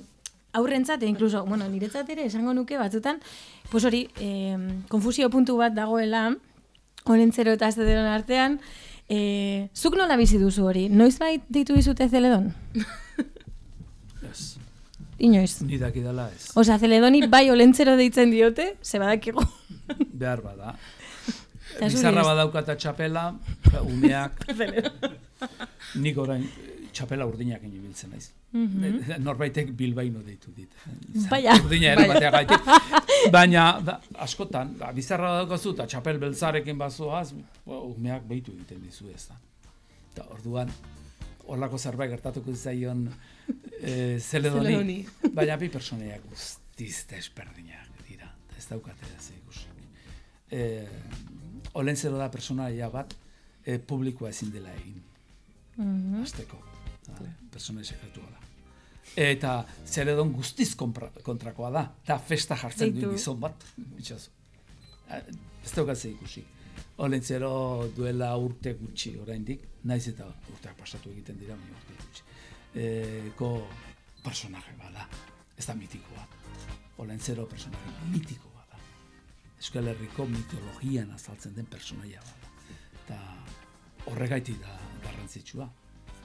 aurrentzat, incluso, niretzat ere esango nuke batzutan, hori, konfusio puntu bat dagoela, Olentzero eta Zeledon artean, zuk nola bizi duzu hori? Noizbait deitu dizute Zeledon? Ez. Inoiz? Ni dakidala ez. Osea, Zeledoni bai Olentzero deitzen diote, ze badakigu. Behar bada. Bizarra badaukata txapela, umeak. Nik orain txapela urdinak ibiltzen naiz. Norbaitek bilbaino deitu dit. Baina. Urdina ere batea gaitik. Baina, askotan, bizarra daukazu eta txapel beltzarekin bazoaz, umeak behitu egiten dizu ez da. Eta orduan, horlako zerbait gertatuko zaion Zeledoni. Baina bi personeak guztiz desberdinak dira. Ez daukate ez ikusi. Olentzero da personaia bat publikoa ezin dela egin. Azteko. Persona sekretua da. Eta Zeledon guztiz kontrakoa da. Eta festa jartzen du gizon bat. Ez daukatze ikusi. Olentzero duela urte gutxi oraindik, naiz eta urteak pasatu egiten dira, urte gutxi. Personaje bada. Ez da mitikoa. Olentzero personaje mitikoa da. Euskal Herriko mitologian azaltzen den personaia bada. Eta horregaiti da garrantzitsua.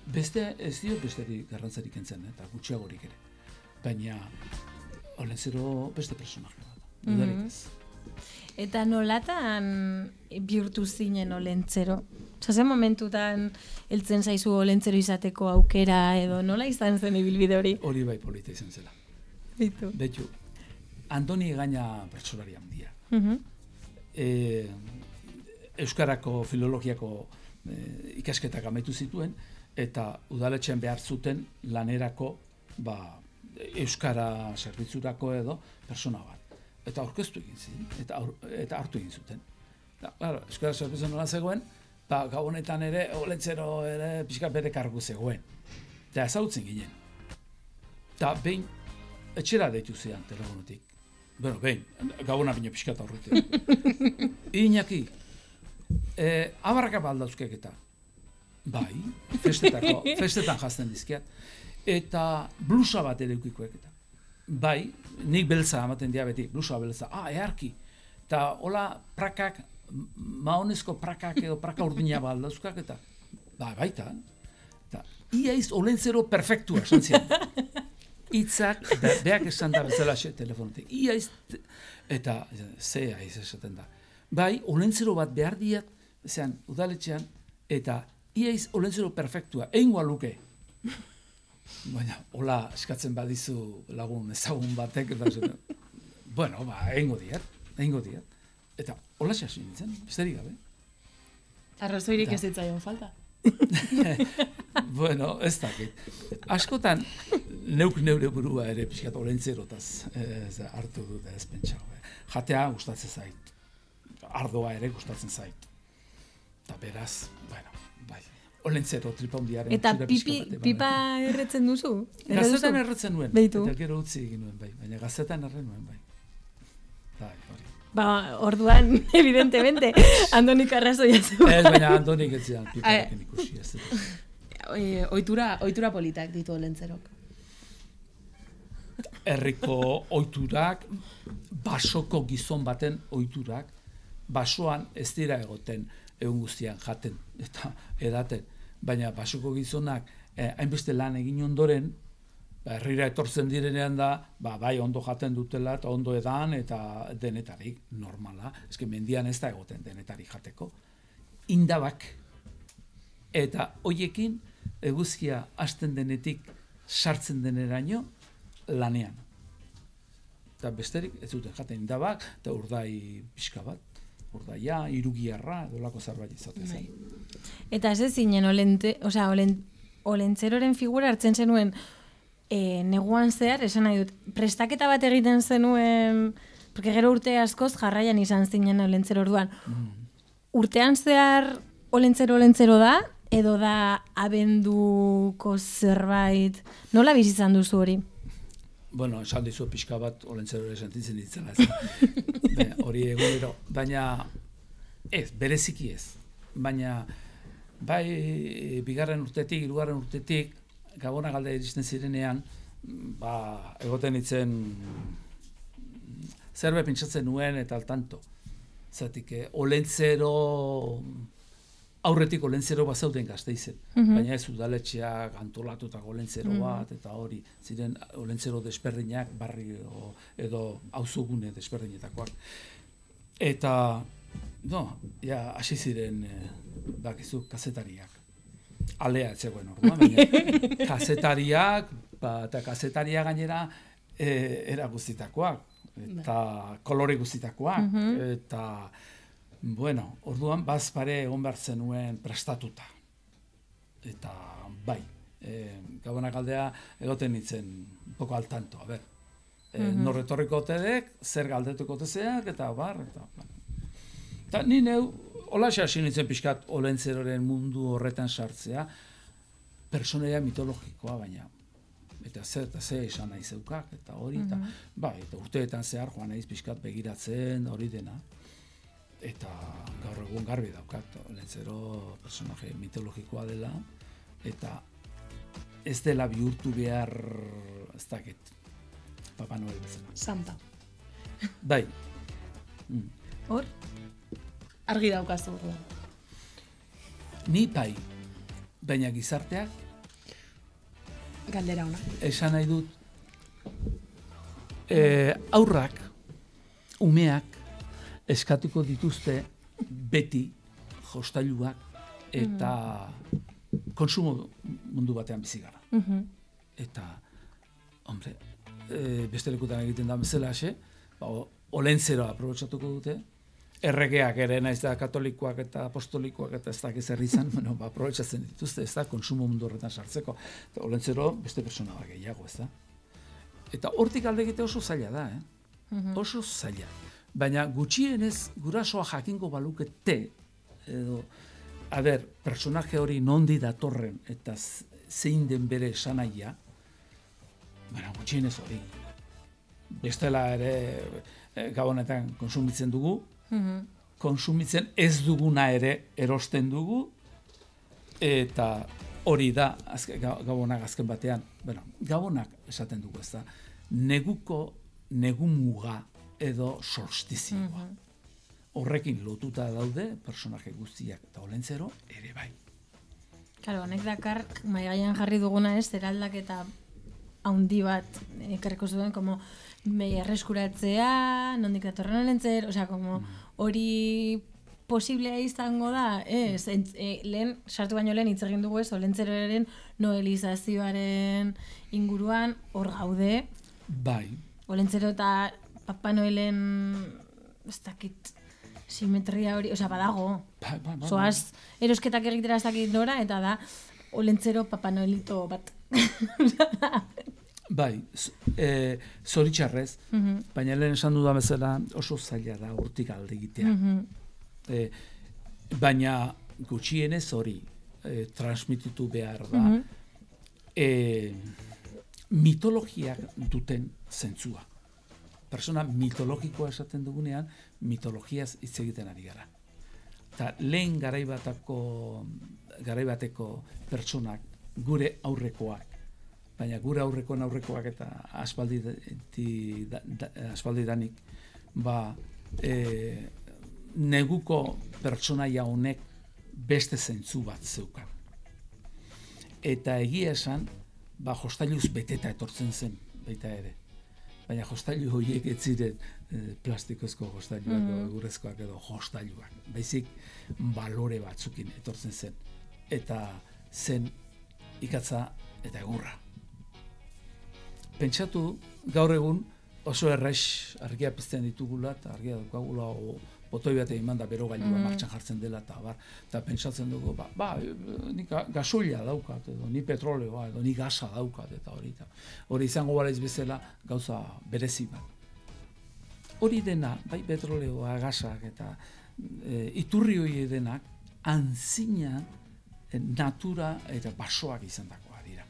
Beste, ez dio besterik garrantzarik kentzen, eta gutxiagorik ere. Baina, Olentzero beste personaje bat, dudarik ez. Eta nolatan bihurtu zinen Olentzero? Zer momentutan heltzen zaizu Olentzero izateko aukera edo nola izan zen ibilbide hori? Hori bai polita izan zela. Bitu. Betu, Andoni Egaña pertsolari handia. Euskarako filologiako ikasketak amaitu zituen, eta udaletxean behar zuten lanerako Euskara zerbitzurako edo persona bat. Eta aurkeztu egin ziren, eta hartu egin zuten. Claro, Euskara zerbitzua nola zegoen, gabonetan ere, Olentzero ere pixka bere kargu zegoen. Eta ezautzen ginen. Eta behin, etxera deitu zidan telefonotik. Bueno, behin, gabona bine pixka eta horretik. Iñaki, abarraka baldauzkek eta. Bai, festetan jazten dizkiat. Eta blusa bat ere ukikoek eta. Bai, nik beltza ematen dia beti, blusa beltza. Earki. Eta hola prakak, maonezko prakak edo praka urdina baldauzkak eta. Baita. Eta iaiz Olentzero perfektua esan zian. Itzak, beak esan da bezala telefonotik. Iaiz, eta ze aiz esaten da. Bai, Olentzero bat behar diat, zean, udaletxean, eta iaiz Olentzero perfektua, eingoa luke. Baina, hola eskatzen badizu lagun ezagun batek, eta bueno, eingo diat. Eta hola xasin nintzen, besterik gabe. Arrazoirik ez zitzaion falta. Bueno, ez dakit. Askotan, neuk neure burua ere pixkat Olentzerotaz hartu dut ez pentsau. Jatea gustatzen zait. Ardoa ere gustatzen zait. Eta beraz, bueno, bai. Olentzero tripa hundiaren. Eta pipa erretzen duzu? Gazetan erretzen nuen. Beitu. Eta gero utzi egin nuen, bai. Baina gazetan erren nuen, bai. Bai, hori. Orduan, evidentemente, Andonik arrazoia zuen. Ez, baina Andonik ez zidan piparekin ikusi. Ohitura politak ditu Olentzerok. Herriko ohiturak, basoko gizon baten ohiturak, basoan ez dira egoten egun guztian jaten eta edaten. Baina basoko gizonak hainbeste lan egin ondoren, herrira etortzen direnean da, bai ondo jaten dutela eta ondo edan eta denetarik normala. Eske mendian ez da egoten denetarik jateko. Indabak eta hoiekin eguzkia hasten denetik sartzen deneraino lanean. Eta besterik ez duten jaten indabak eta urdai pixka bat. Urdaia, irugiarra, edolako zerbait izaten zen. Eta ez zinen Olentzeroren figura hartzen zenuen neguan zehar, esan nahi dut, prestaketa bat egiten zenuen, porque gero urte askoz jarraian izan zinen Olentzero orduan. Urtean zehar Olentzero da, edo da abenduko zerbait, nola bizizan duzu hori? Bueno, esan dizu pixka bat Olentzero ere sentitzen ditzela. Hori egunero, baina ez, bereziki ez. Baina, bai, bigarren urtetik, hirugarren urtetik, Gabona galde iristen zirenean, egoten itzen zerbait pentsatzen nuen eta altanto. Zatik, Olentzero, aurretik Olentzero bazauden Gasteizen, baina ez udaletxeak antolatutako Olentzero bat, eta hori, ziren Olentzero desberdinak, barri edo auzogune desberdinetakoak. Eta, hasi ziren, bakizu, kazetariak. Alea etzegoen orduan, baina kazetariak, eta kazetaria gainera era guztitakoak, eta kolore guztitakoak, eta bueno, orduan bazpare egon behar zenuen prestatuta. Eta bai, Gabonak aldea egoten nintzen poko al tanto, a ber. Norretorriko otedek, zer galdetuko otezeak, eta bar, eta ni neu, hola hasi nintzen pixkat Olentzeroren mundu horretan sartzea, personaia mitologikoa baina. Eta ze esan nahi zeukak, eta hori, eta bai, eta urteetan zehar joan naiz pixkat begiratzen, hori dena. Eta gaur egun garbi daukat, Olentzero personaje mitologikoa dela, eta ez dela bihurtu behar, ez dakit, Papa Noel bezala. Santa. Bai. Hor? Argi daukazu orduan. Ni bai, baina gizarteak Galdera ona. esan nahi dut aurrak, umeak eskatuko dituzte beti jostailuak eta konsumo mundu batean bizi gara. Eta, hombre, beste lekutan egiten da bezala olentzeroa aprobetxatuko dute, erregeak ere naiz da katolikoak eta apostolikoak eta ez dakiz herri izan, aprobetxatzen dituzte, ez da, konsumo mundu horretan sartzeko. Eta olentzero beste persona da gehiago, ez da. Eta hortik alde egite oso zaila da, oso zaila. Baina gutxienez gurasoa jakingo balukete, edo, personaje hori nondi datorren eta zein den bere esanaia, baina gutxienez hori. Bestela ere gabonetan konsumitzen dugu, konsumitzen ez duguna ere erosten dugu, eta hori da gabonak azken batean, gabonak esaten dugu ez da, negu muga edo solstizioa. Horrekin lotuta daude personaje guztiak eta olentzero ere bai. Claro, honek dakar, maigaian jarri duguna ez, eraldaketa haundi bat ekarriko zuen, como erreskuratzea, nondik datorren olentzer, osea, como hori posiblea izango da, lehen, sartu baino lehen hitz egin dugu ez, olentzeroaren noelizazioaren inguruan hor gaude. Bai. Olentzero eta Papa Noelen, ez dakit, simetria hori, osea, badago. Zoaz, erosketak egitera ez dakit nora, eta da, olentzero Papa Noelito bat. Bai, zoritxarrez, baina lehen esan dudan bezala oso zaila da hortik alde egitea. Baina gutxienez hori transmititu behar da mitologiak duten zentzua. Persona mitologikoa esaten dugunean, mitologiaz hitz egiten ari gara. Eta lehen garaibateko pertsonak gure aurrekoak, baina gure aurrekoak eta aspaldidanik, neguko pertsonaia honek beste zentzu bat zeukan. Eta egia esan, jostailuz beteta etortzen zen baita ere. Baina jostailu horiek ez ziren plastikozko jostailuak, egurrezkoak edo jostailuak. Baizik balore batzukin etortzen zen. Eta zen ikatza eta egurra. Pentsatu gaur egun oso erraiz argia pizten ditugula eta argia daukagula botoi bat egin da berogailua martxan jartzen dela eta pentsatzen dugu, nik gasoila daukat, edo ni petroleoa, edo ni gasa daukat, eta hori izango balaiz bezala gauza berezi bat. Hori dena, bai petroleoa, gasak, eta iturri hori denak, antzina natura eta basoak izan dagoa dira.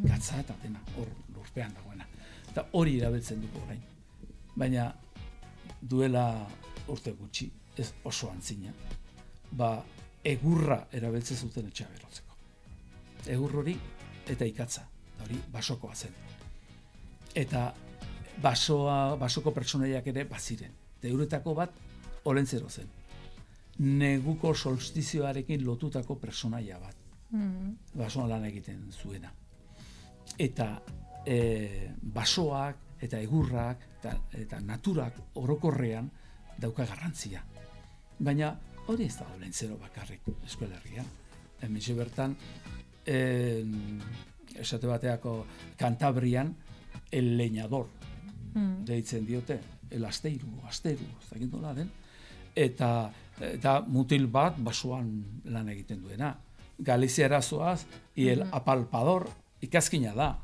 Gatza eta dena, hor lurpean dagoena. Eta hori erabiltzen dugu orain. Baina duela urte gutxi, ez oso antzina, egurra erabiltzen zuten etxea berotzeko. Egur hori eta ikatza, hori basokoa zen. Eta basoko pertsonaiak ere baziren. Eta euretako bat olentzero zen. Neguko solstizioarekin lotutako pertsonaia bat. Basoan lan egiten zuena. Eta basoak eta egurrak eta naturak orokorrean dauka garrantzia. Baina hori ez da olentzero bakarrik Euskal-Herrian. Hemen bertan, esate bateako Kantabrian, el leñador deitzen diote, el asteiru, ez dakit nola den, eta mutil bat basoan lan egiten duena. Galiziara zoaz, el apalpador ikazkina da.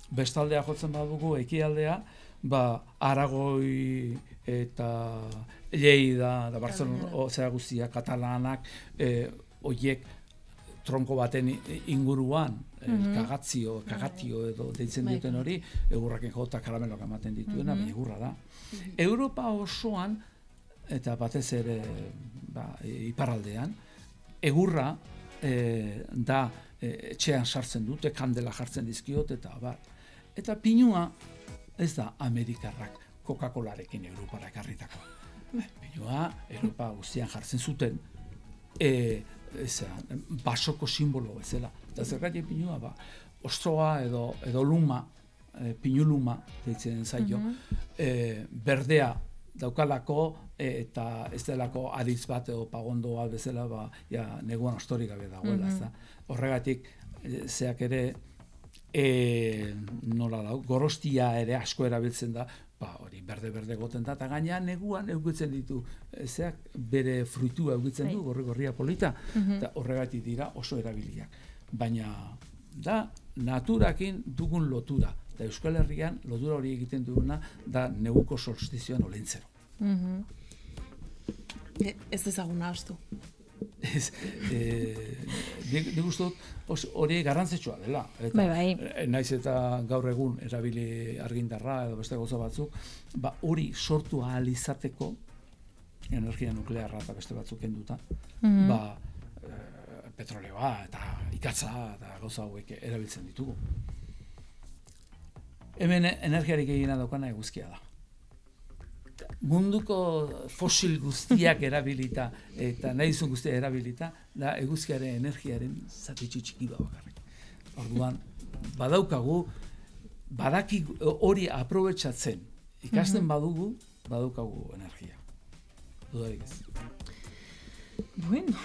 Bestaldea jotzen badugu, ekialdea, Aragoi eta Lleida, da Barcelona, zera guztia, Katalanak, oiek tronko baten inguruan, kagatio edo deitzen duten hori, egurraken jota karameloak ematen dituena, egurra da. Europa osoan, eta batez ere iparraldean, egurra da etxean sartzen dute, kandela jartzen dizkiot, eta pinua ez da Amerikarrak Coca-Colarekin Europara ekarritakoa. Pinua Europa guztian jartzen zuten basoko simbolo bezala. Eta zergatik pinua, osoa edo luma, pinuluma, deitzen zaio, berdea daukalako eta ez delako aditz bat edo pagondoa bezala, neguan ostorik gabe dagoela. Horregatik, zeak ere, nola da, gorostia ere asko erabiltzen da, hori berde goten da, eta gainean neguan eukitzen ditu, zeak bere fruitua eukitzen du, gorria polita, eta horregatik dira oso erabiliak. Baina, da, naturakin dugun lotura. Eta Euskal Herrian lotura hori egiten duguna da neguko solstizioan olentzero. Ez ezaguna astu. Nik uste dut hori garrantzitsua dela. Naiz eta gaur egun erabili argindarra edo beste gauza batzuk, hori sortu ahal izateko energia nuklearra eta beste batzuk kenduta, petroleoa eta ikatza eta gauza hauek erabiltzen ditugu. Hemen energiarik egina daukana eguzkia da. Munduko fosil guztiak erabilita eta nahizun guztiak erabilita da eguzkiaren energiaren zatitxu txiki bakarrik. Orduan, badaukagu, badaki hori aprobetxatzen, ikasten badugu, badaukagu energia. Dudarik ez. Bueno,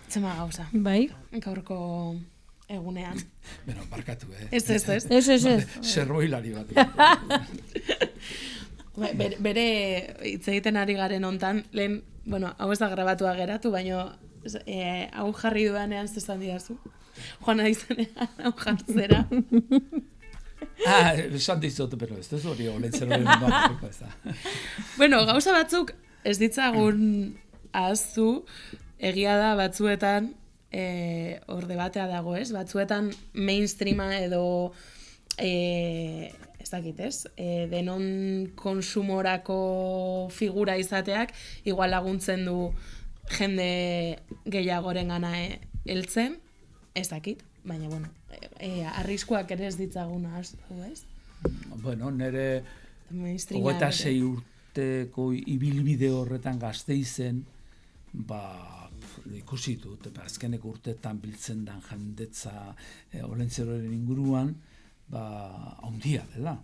zema gauza. Bai. Gaurko egunean. Beno, barkatu, Ez. Zerboilari bat. Bere hitz egiten ari garen hontan, lehen, hau ez da grabatua geratu, baina hau jarri dudanean zezan didazu. Joan nahi zanean, hau jartzera. Esan dizut, pero ez duz hori olentzero bat. Gauza batzuk ez ditzagun ahaztu, egia da batzuetan hor debatea dago, ez? Batzuetan mainstreama edo ez dakit, ez? Denon konsumorako figura izateak igual laguntzen du jende gehiagoren gana heltzen, ez dakit, baina arriskuak ere ez ditzaguna ahaztu, ez? Nire 26 urteko ibilbide horretan Gasteizen, ikusi dut, azkeneko urteetan biltzen den jendetza olentzeroren inguruan, haundia dela.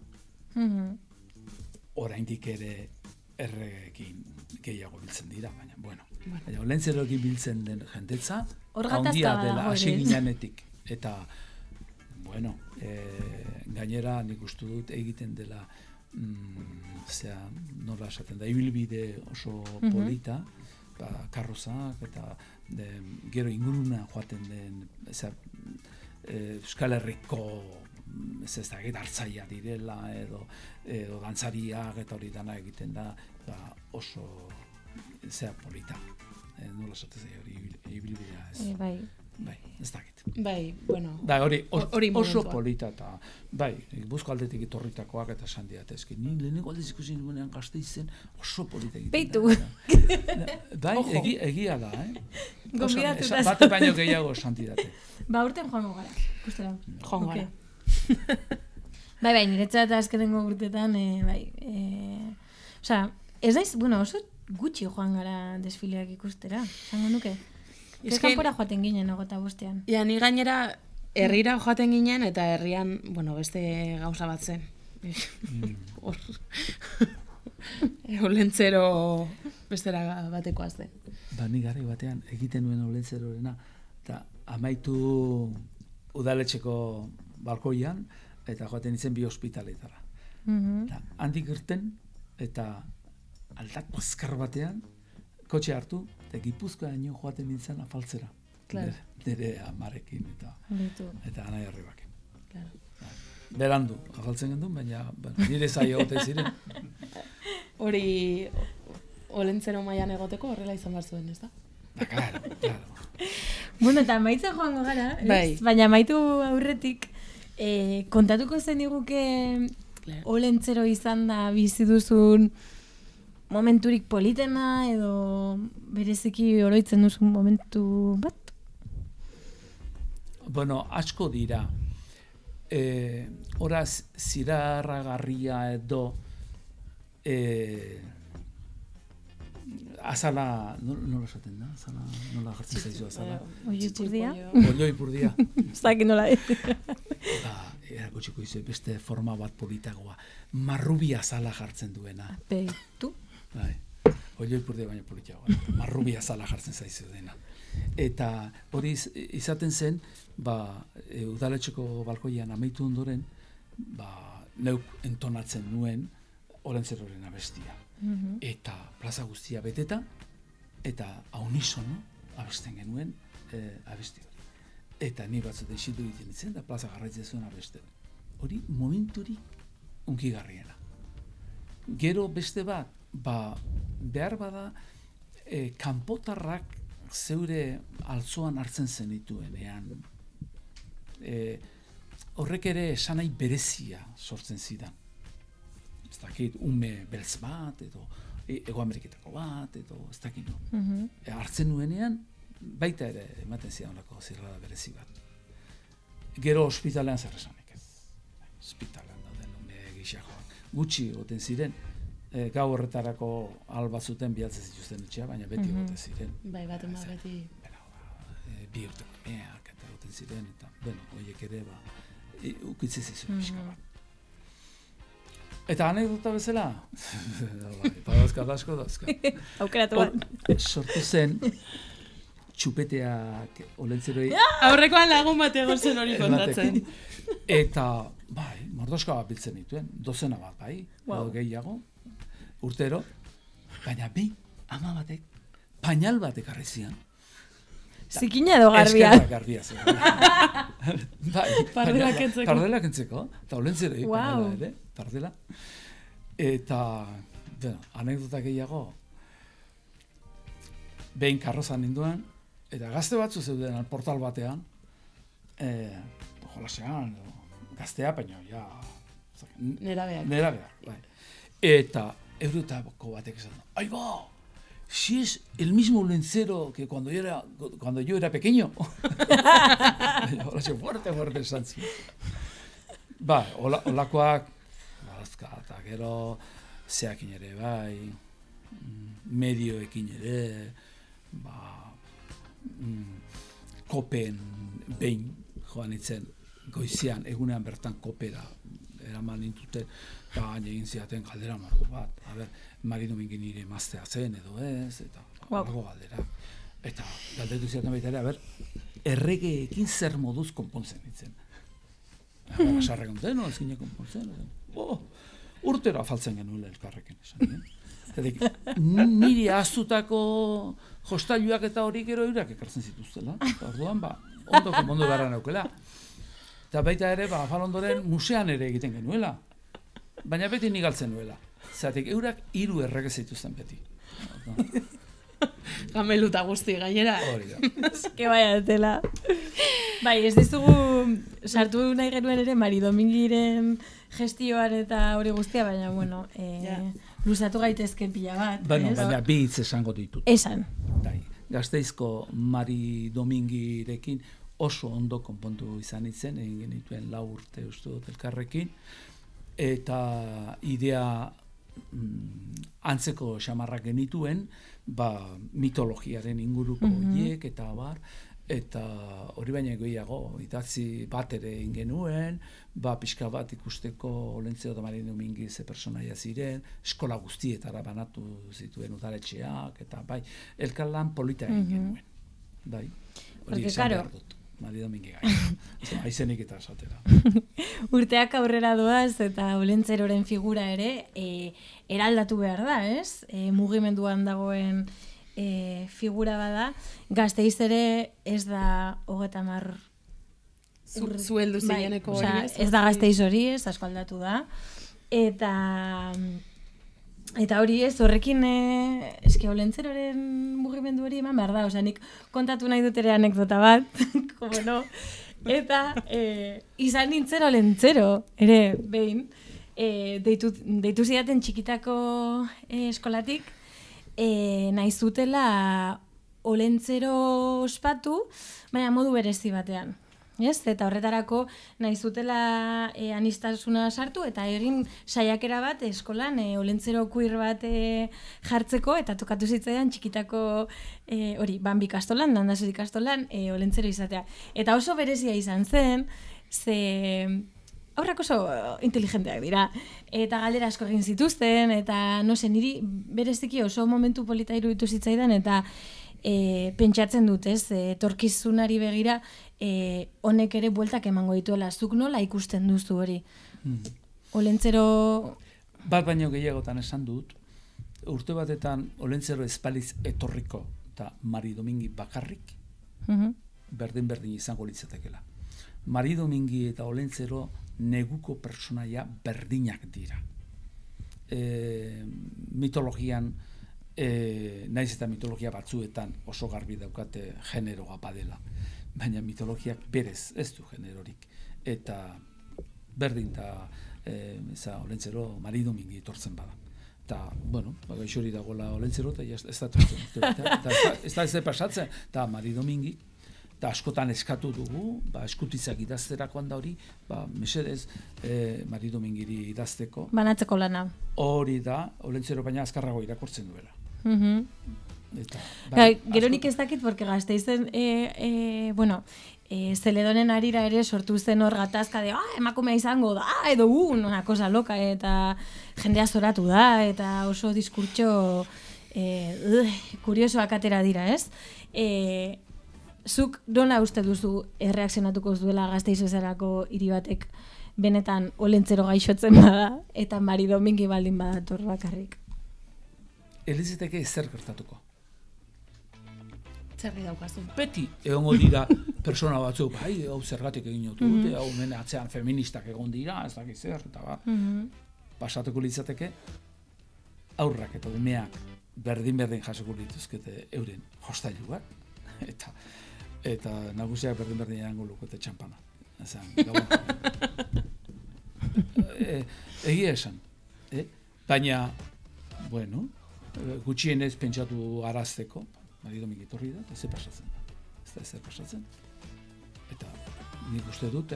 Oraindik ere erregekin gehiago biltzen dira, baina, olentzeroekin biltzen den jendetza, haundia dela, hasi ginenetik. Eta, gainera nik uste dut egiten dela, nola esaten da, ibilbide oso polita, karrozak eta gero inguruna joaten den Euskal Herriko hartzaia direla edo dantzariak eta hori dana egiten da oso polita. Nola esaten zaio hori ibilbidea. Bai, ez dakit. Da, hori oso polita eta Gipuzko aldetik etorritakoak eta esan diatezke. Ni lehenengo aldez ikusi nuenean Gasteizen oso polita egiten. Beitu. Egia da, Gonbidatuta. Bate baino gehiago esan didate. Urten joango gara, ikustera. Joango gara. Niretzat azkenengo urtetan, ez daiz, oso gutxi joan gara desfileak ikustera, esango nuke. Kanpora joaten ginen agota bostean. Ja, ni gainera herrira joaten ginen eta herrian, beste gauza bat zen. Olentzero bestera batekoa zen. Ni garai batean egiten nuen olentzerorena eta amaitu udaletxeko balkoian eta joaten izen bi ospitaletara. Handik irten eta aldak bazkar batean kotxe hartu eta Gipuzkoaino joaten nintzen afaltzera. Nire amarekin eta anai arrebakin. Berandu, afaltzen gendun, baina nire zaio gote ziren. Hori olentzero mailan egoteko horrela izan behar zuen, ez da? Claro. Eta maitzen joango gara, baina maitu aurretik kontatuko zen diguke olentzero izan da bizi duzun momenturik politena edo bereziki oroitzen duzun momentu bat? Asko dira. Horaz zirarragarria edo azala, nola esaten da? Azala, nola jartzen zaizu azala? Oioipurdia. Olioipurdia. Zaki nola. Erakutsiko izu, beste forma bat politagoa. Marrubi azala jartzen duena. Beitu. Bai. Olioipurdia baina politagoa. Marrubi azala jartzen zaizu dena. Eta hori izaten zen, udaletxeko balkoian amaitu ondoren, neuk entonatzen nuen Olentzeroren abestia. Eta plaza guztia beteta, eta unisono abesten genuen abesti hori. Eta ni batzut esitu egiten ditzen, da plaza garraitzen zuen abesten. Hori momenturik unkigarriena. Gero beste bat, behar bada, kanpotarrak zeure altzoan hartzen zenituenean. Horrek ere esanai berezia sortzen zidan. Ez dakit, ume beltz bat, edo Ego Ameriketako bat, edo ez dakit no. Hartzen nuenean, baita ere ematen zidan horako zirrada berezi bat. Gero ospitalean zer esanik ez. Ospitalean dauden ume gixakoak. Gutxi goten ziren, gau horretarako albatzuten bihatzen zituzten etxea, baina beti goten ziren. Bai, baten beti. Bi urteko meak eta goten ziren, eta, horiek ere, ukitzi zizuen pixka bat. Eta anekdota bezala, asko dauzka. Aukeratu bat. Sortu zen txupeteak Olentzeroi. Aurrekoan lagun bat egon zen hori kontatzen. Eta, mordoska bat biltzen dituen, dozena bat, edo gehiago, urtero, baina ama batek, pañal bat ekarri zian. Zikina edo garbia. Eskerrak garbia zen. Pardela kentzeko. Pardela kentzeko, eta Olentzeroi, pañala ere, pardela. Eta, anekdota gehiago, behin karrozan ninduan, eta gazte batzu zeuden portal batean, jolasean, gaztea, baina, nerabeak, bai. Eta, eurotako batek esan, si es el mismo Olentzero que cuando yo era pequeño. Fuerte esan zuen. Olakoak, eta gero, zeakin ere, medioekin ere, kopen behin joan itzen, goizean, egunean bertan kopera eraman nintuten, eta egin ziaten galdera marko bat. Mari Domingin nire emaztea zen edo ez, eta margo galdera. Eta galdetu ziaten baita ere, erregeekin zer moduz konpontzen ditzen. Asarre konten, ez gine konpontzen. Urtero afaltzen genuen elkarrekin esan. Niri ahaztutako jostailuak eta hori gero eurak ekartzen zituztela. Orduan, ondo konpondu beharra naukela. Eta baita ere, afal ondoren musean ere egiten genuela. Baina beti nik galtzen nuela. Zeratik, eurak 3 errege zituzten beti. Gameluta guzti gainera. Hori da. Eske baia dela. Bai, ez dizugu sartu nahi genuen ere Mari Domingiren gestioan eta hori guztia, baina, luzatu gaitezken pila bat. Baina bi hitz esango ditut. Esan. Gasteizko Mari Domingirekin oso ondo konpontu izan itzen, egin genituen 4 urte uste dut elkarrekin, eta idea antzeko xamarrak genituen, mitologiaren inguruko hiek eta eta hori baina gehiago, idatzi bat ere egin genuen, pixka bat ikusteko Olentzero eta Mari Domingi ze personaia ziren, eskola guztietara banatu zituen udaletxeak, eta elkarlan polita egin genuen. Hori izan behar dut. Mari Domingi gai. Aizenik eta esatera. Urteak aurrera doaz eta Olentzeroren figura ere eraldatu behar da, ez? Mugimenduan dagoen figura bada. Gasteiz ere ez da 30 zueldu zireneko hori ez? Ez da Gasteiz hori, ez asko aldatu da. Eta hori ez, horrekin eske Olentzeroren mugimendu hori eman behar da, nik kontatu nahi dut ere anekdota bat, como no, eta izan nintzen Olentzero, ere, behin, deitu zidaten txikitako eskolatik, nahi zutela Olentzero ospatu, baina modu berezi batean. Ez? Eta horretarako nahi zutela anistasuna sartu eta egin saiakera bat eskolan olentzero queer bat jartzeko eta tokatu zitzaidan txikitako hori, Bambi ikastolan, Landazuri ikastolan olentzero izatea. Eta oso berezia izan zen, ze aurrak oso inteligenteak dira, eta galdera asko egin zituzten, eta no se, niri bereziki oso momentu polita iruditu zitzaidan, eta pentsatzen dut, ez, etorkizunari begira, honek ere bueltak emango dituela, zuk nola ikusten duzu hori. Olentzero... Bat baino gehiagotan esan dut, urte batetan olentzero espaliz etorriko, eta Mari Domingi bakarrik, berdin izango litzatekela. Mari Domingi eta olentzero neguko personaia berdinak dira. Mitologian, naiz eta mitologia batzuetan oso garbi daukate generoa badela, baina mitologiak berez ez du generorik. Eta berdin eta olentzero Mari Domingi etortzen bada. Eta, bueno, gaixori dagoela olentzero, eta ez da tortzen. Ez da pasatzen, eta Mari Domingi, eta askotan eskatu dugu, eskutizak idazterakoan da hori, mesedez, Mari Domingiri idazteko. Banatzeko lana. Hori da, olentzero baina azkarrago irakurtzen duela. Geronik ez dakit, porque Gasteizen, bueno, Zeledonen arira ere sortu zen hor gatazka de, emakumea izango da, edo una cosa loca, eta jendea zoratu da, eta oso diskurtso kuriosoak atera dira, ez? Zuk nola uste duzu erreakzionatuko duela Gasteiz bezalako hiri batek benetan olentzero gaixotzen bada eta Mari Domingi baldin badator bakarrik? Elizeteke ezer gertatuko. Zerri daukazu. Beti egongo dira persona batzuk, hau zergatik egin dute, hau atzean feministak egon dira, ez dakit zer, eta pasatuko litzateke, aurrak eta umeak berdin jasoko lituzkete euren hostailuak, eta nagusiak berdin erango lukete txampana. Egia esan. Baina, bueno, gutxienez pentsatu arazteko, Mari Domingi etorri da, ez pasatzen da. Ez da ezer pasatzen. Eta nik uste dut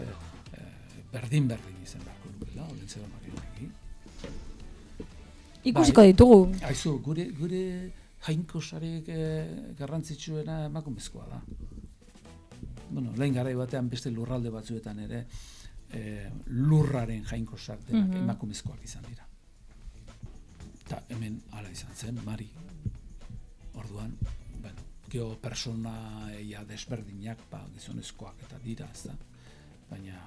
berdin izan beharko lukela, olentzero Mari Domingi. Ikusiko ditugu. Aizu, gure jainkosarek garrantzitsuena emakumezkoa da. Bueno, lehen garai batean beste lurralde batzuetan ere lurraren jainkosak denak emakumezkoak izan dira. Eta hemen hala izan zen, Mari. Orduan, bueno, geo personaia desberdinak, gizonezkoak eta dira, ez da. Baina,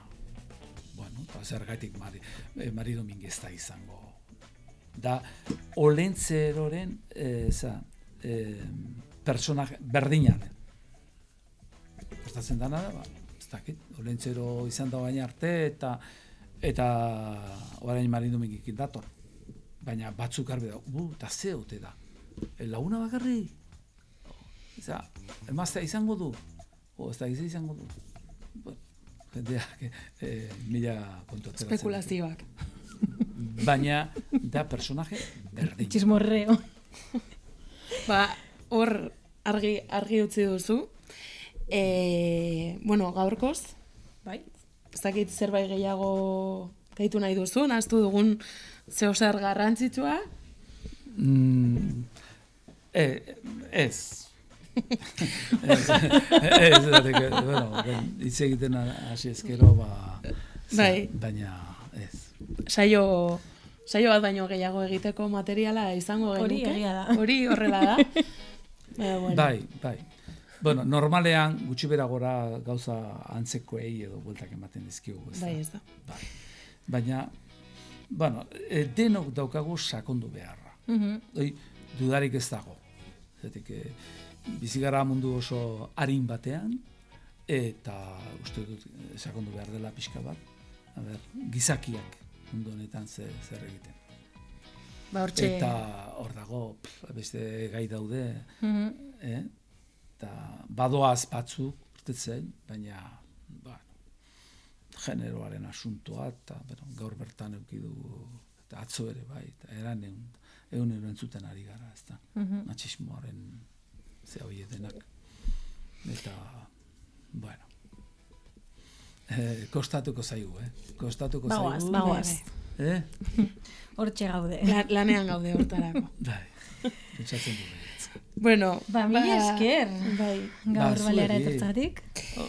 bueno, eta zergatik Mari Domingi ez da izango. Da, olentzeroren personaje berdinaren. Gertatzen dana da, ez dakit, olentzero izan da baina arte, eta orain Mari Domingi dator. Baina batzuk garbi da, eta ze ote da. Laguna bakarri? Emaztea izango du? Ez da izango du? Jendeak mila kontu ateratzen. Espekulazioak. Baina da personaje berdin. Txismorreo. Hor argi utzi duzu. Bueno, gaurkoz, bai? Ez dakit zerbait gehiago gaitu nahi duzu, nahaztu dugun zeo zer garrantzitsua? Ez. Hitz egiten hasi ezkero, baina ez. Saio bat baino gehiago egiteko materiala izango genuke. Hori egia da. Hori horrela da. Bai. Bueno, normalean gutxi bera gora gauza antzekoei edo bueltak ematen dizkigu. Bai, ez da. Baina, bueno, denok daukagu sakondu beharra. Dudarik ez dago. Zetik, bizigara mundu oso arin batean, eta uste dut sakondu behar dela pixka bat. Gizakiak mundu honetan zer egiten. Eta hor dago, beste gai daude, eta badoaz batzuk, urtetzen, baina generoaren asuntoa, eta gaur bertan eukidu, eta atzo ere bai, eta eran egun entzuten ari gara, ez da, matxismoaren ze hori denak. Eta, bueno, Kostatuko zaigu, Kostatuko Bagoaz, zaigu. bagoaz. Hortxe gaude. Lanean gaude hortarako. Bai, pentsatzen dugu. Bueno, Mila esker. Bai. Gaur Ba, baleara zuei. etortzatik.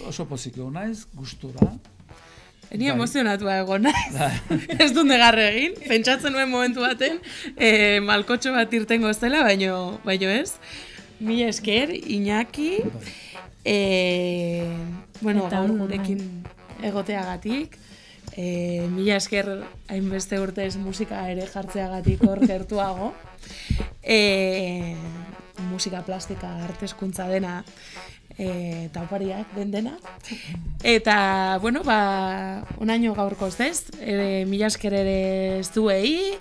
Oso poziko naiz, gustura. Ni emozionatua egon naiz. Ez dut negarre egin. Pentsatzen nuen momentu baten, malkotxo bat irtengo zela, baino ez. Mila esker, Iñaki. Bueno, Eta gaur gurekin egoteagatik. Mila esker hainbeste urtez musika ere jartzeagatik hor gertuago. Musika plastika arteskuntza dena eta opariak dena. Eta, bueno, onaino gaurkoz ez, mila esker ere zuei,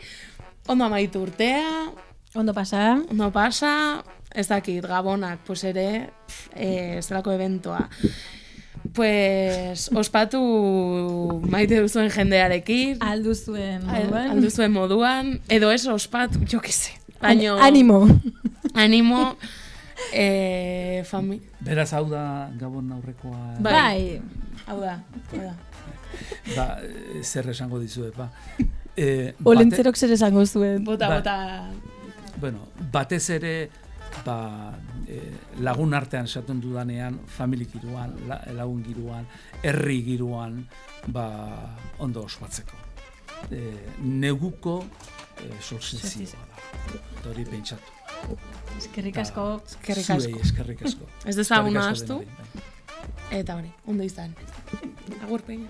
ondo amaitu urtea, Ondo pasa. ez dakit, gabonak, pues ere, zelako eventoa. Pues, ospatu maite duzuen jendearekin, Alduzuen moduan, edo ez ospatu, jo que se. Animo. Beraz, hau da Gabon aurrekoa. Bai. Hau da. Zer esango dizuet, Olentzerok zer esango zuen. Bota. Bueno, batez ere, lagun artean esaten dudanean, familik giroan, lagun giroan, herri giroan, ondo ospatzeko. Neguko solstizioa da. Hori pentsatu. Eskerrik asko. Zuei eskerrik asko. Ez dezaguna astu. Eta hori, ondo izan. Agur peina.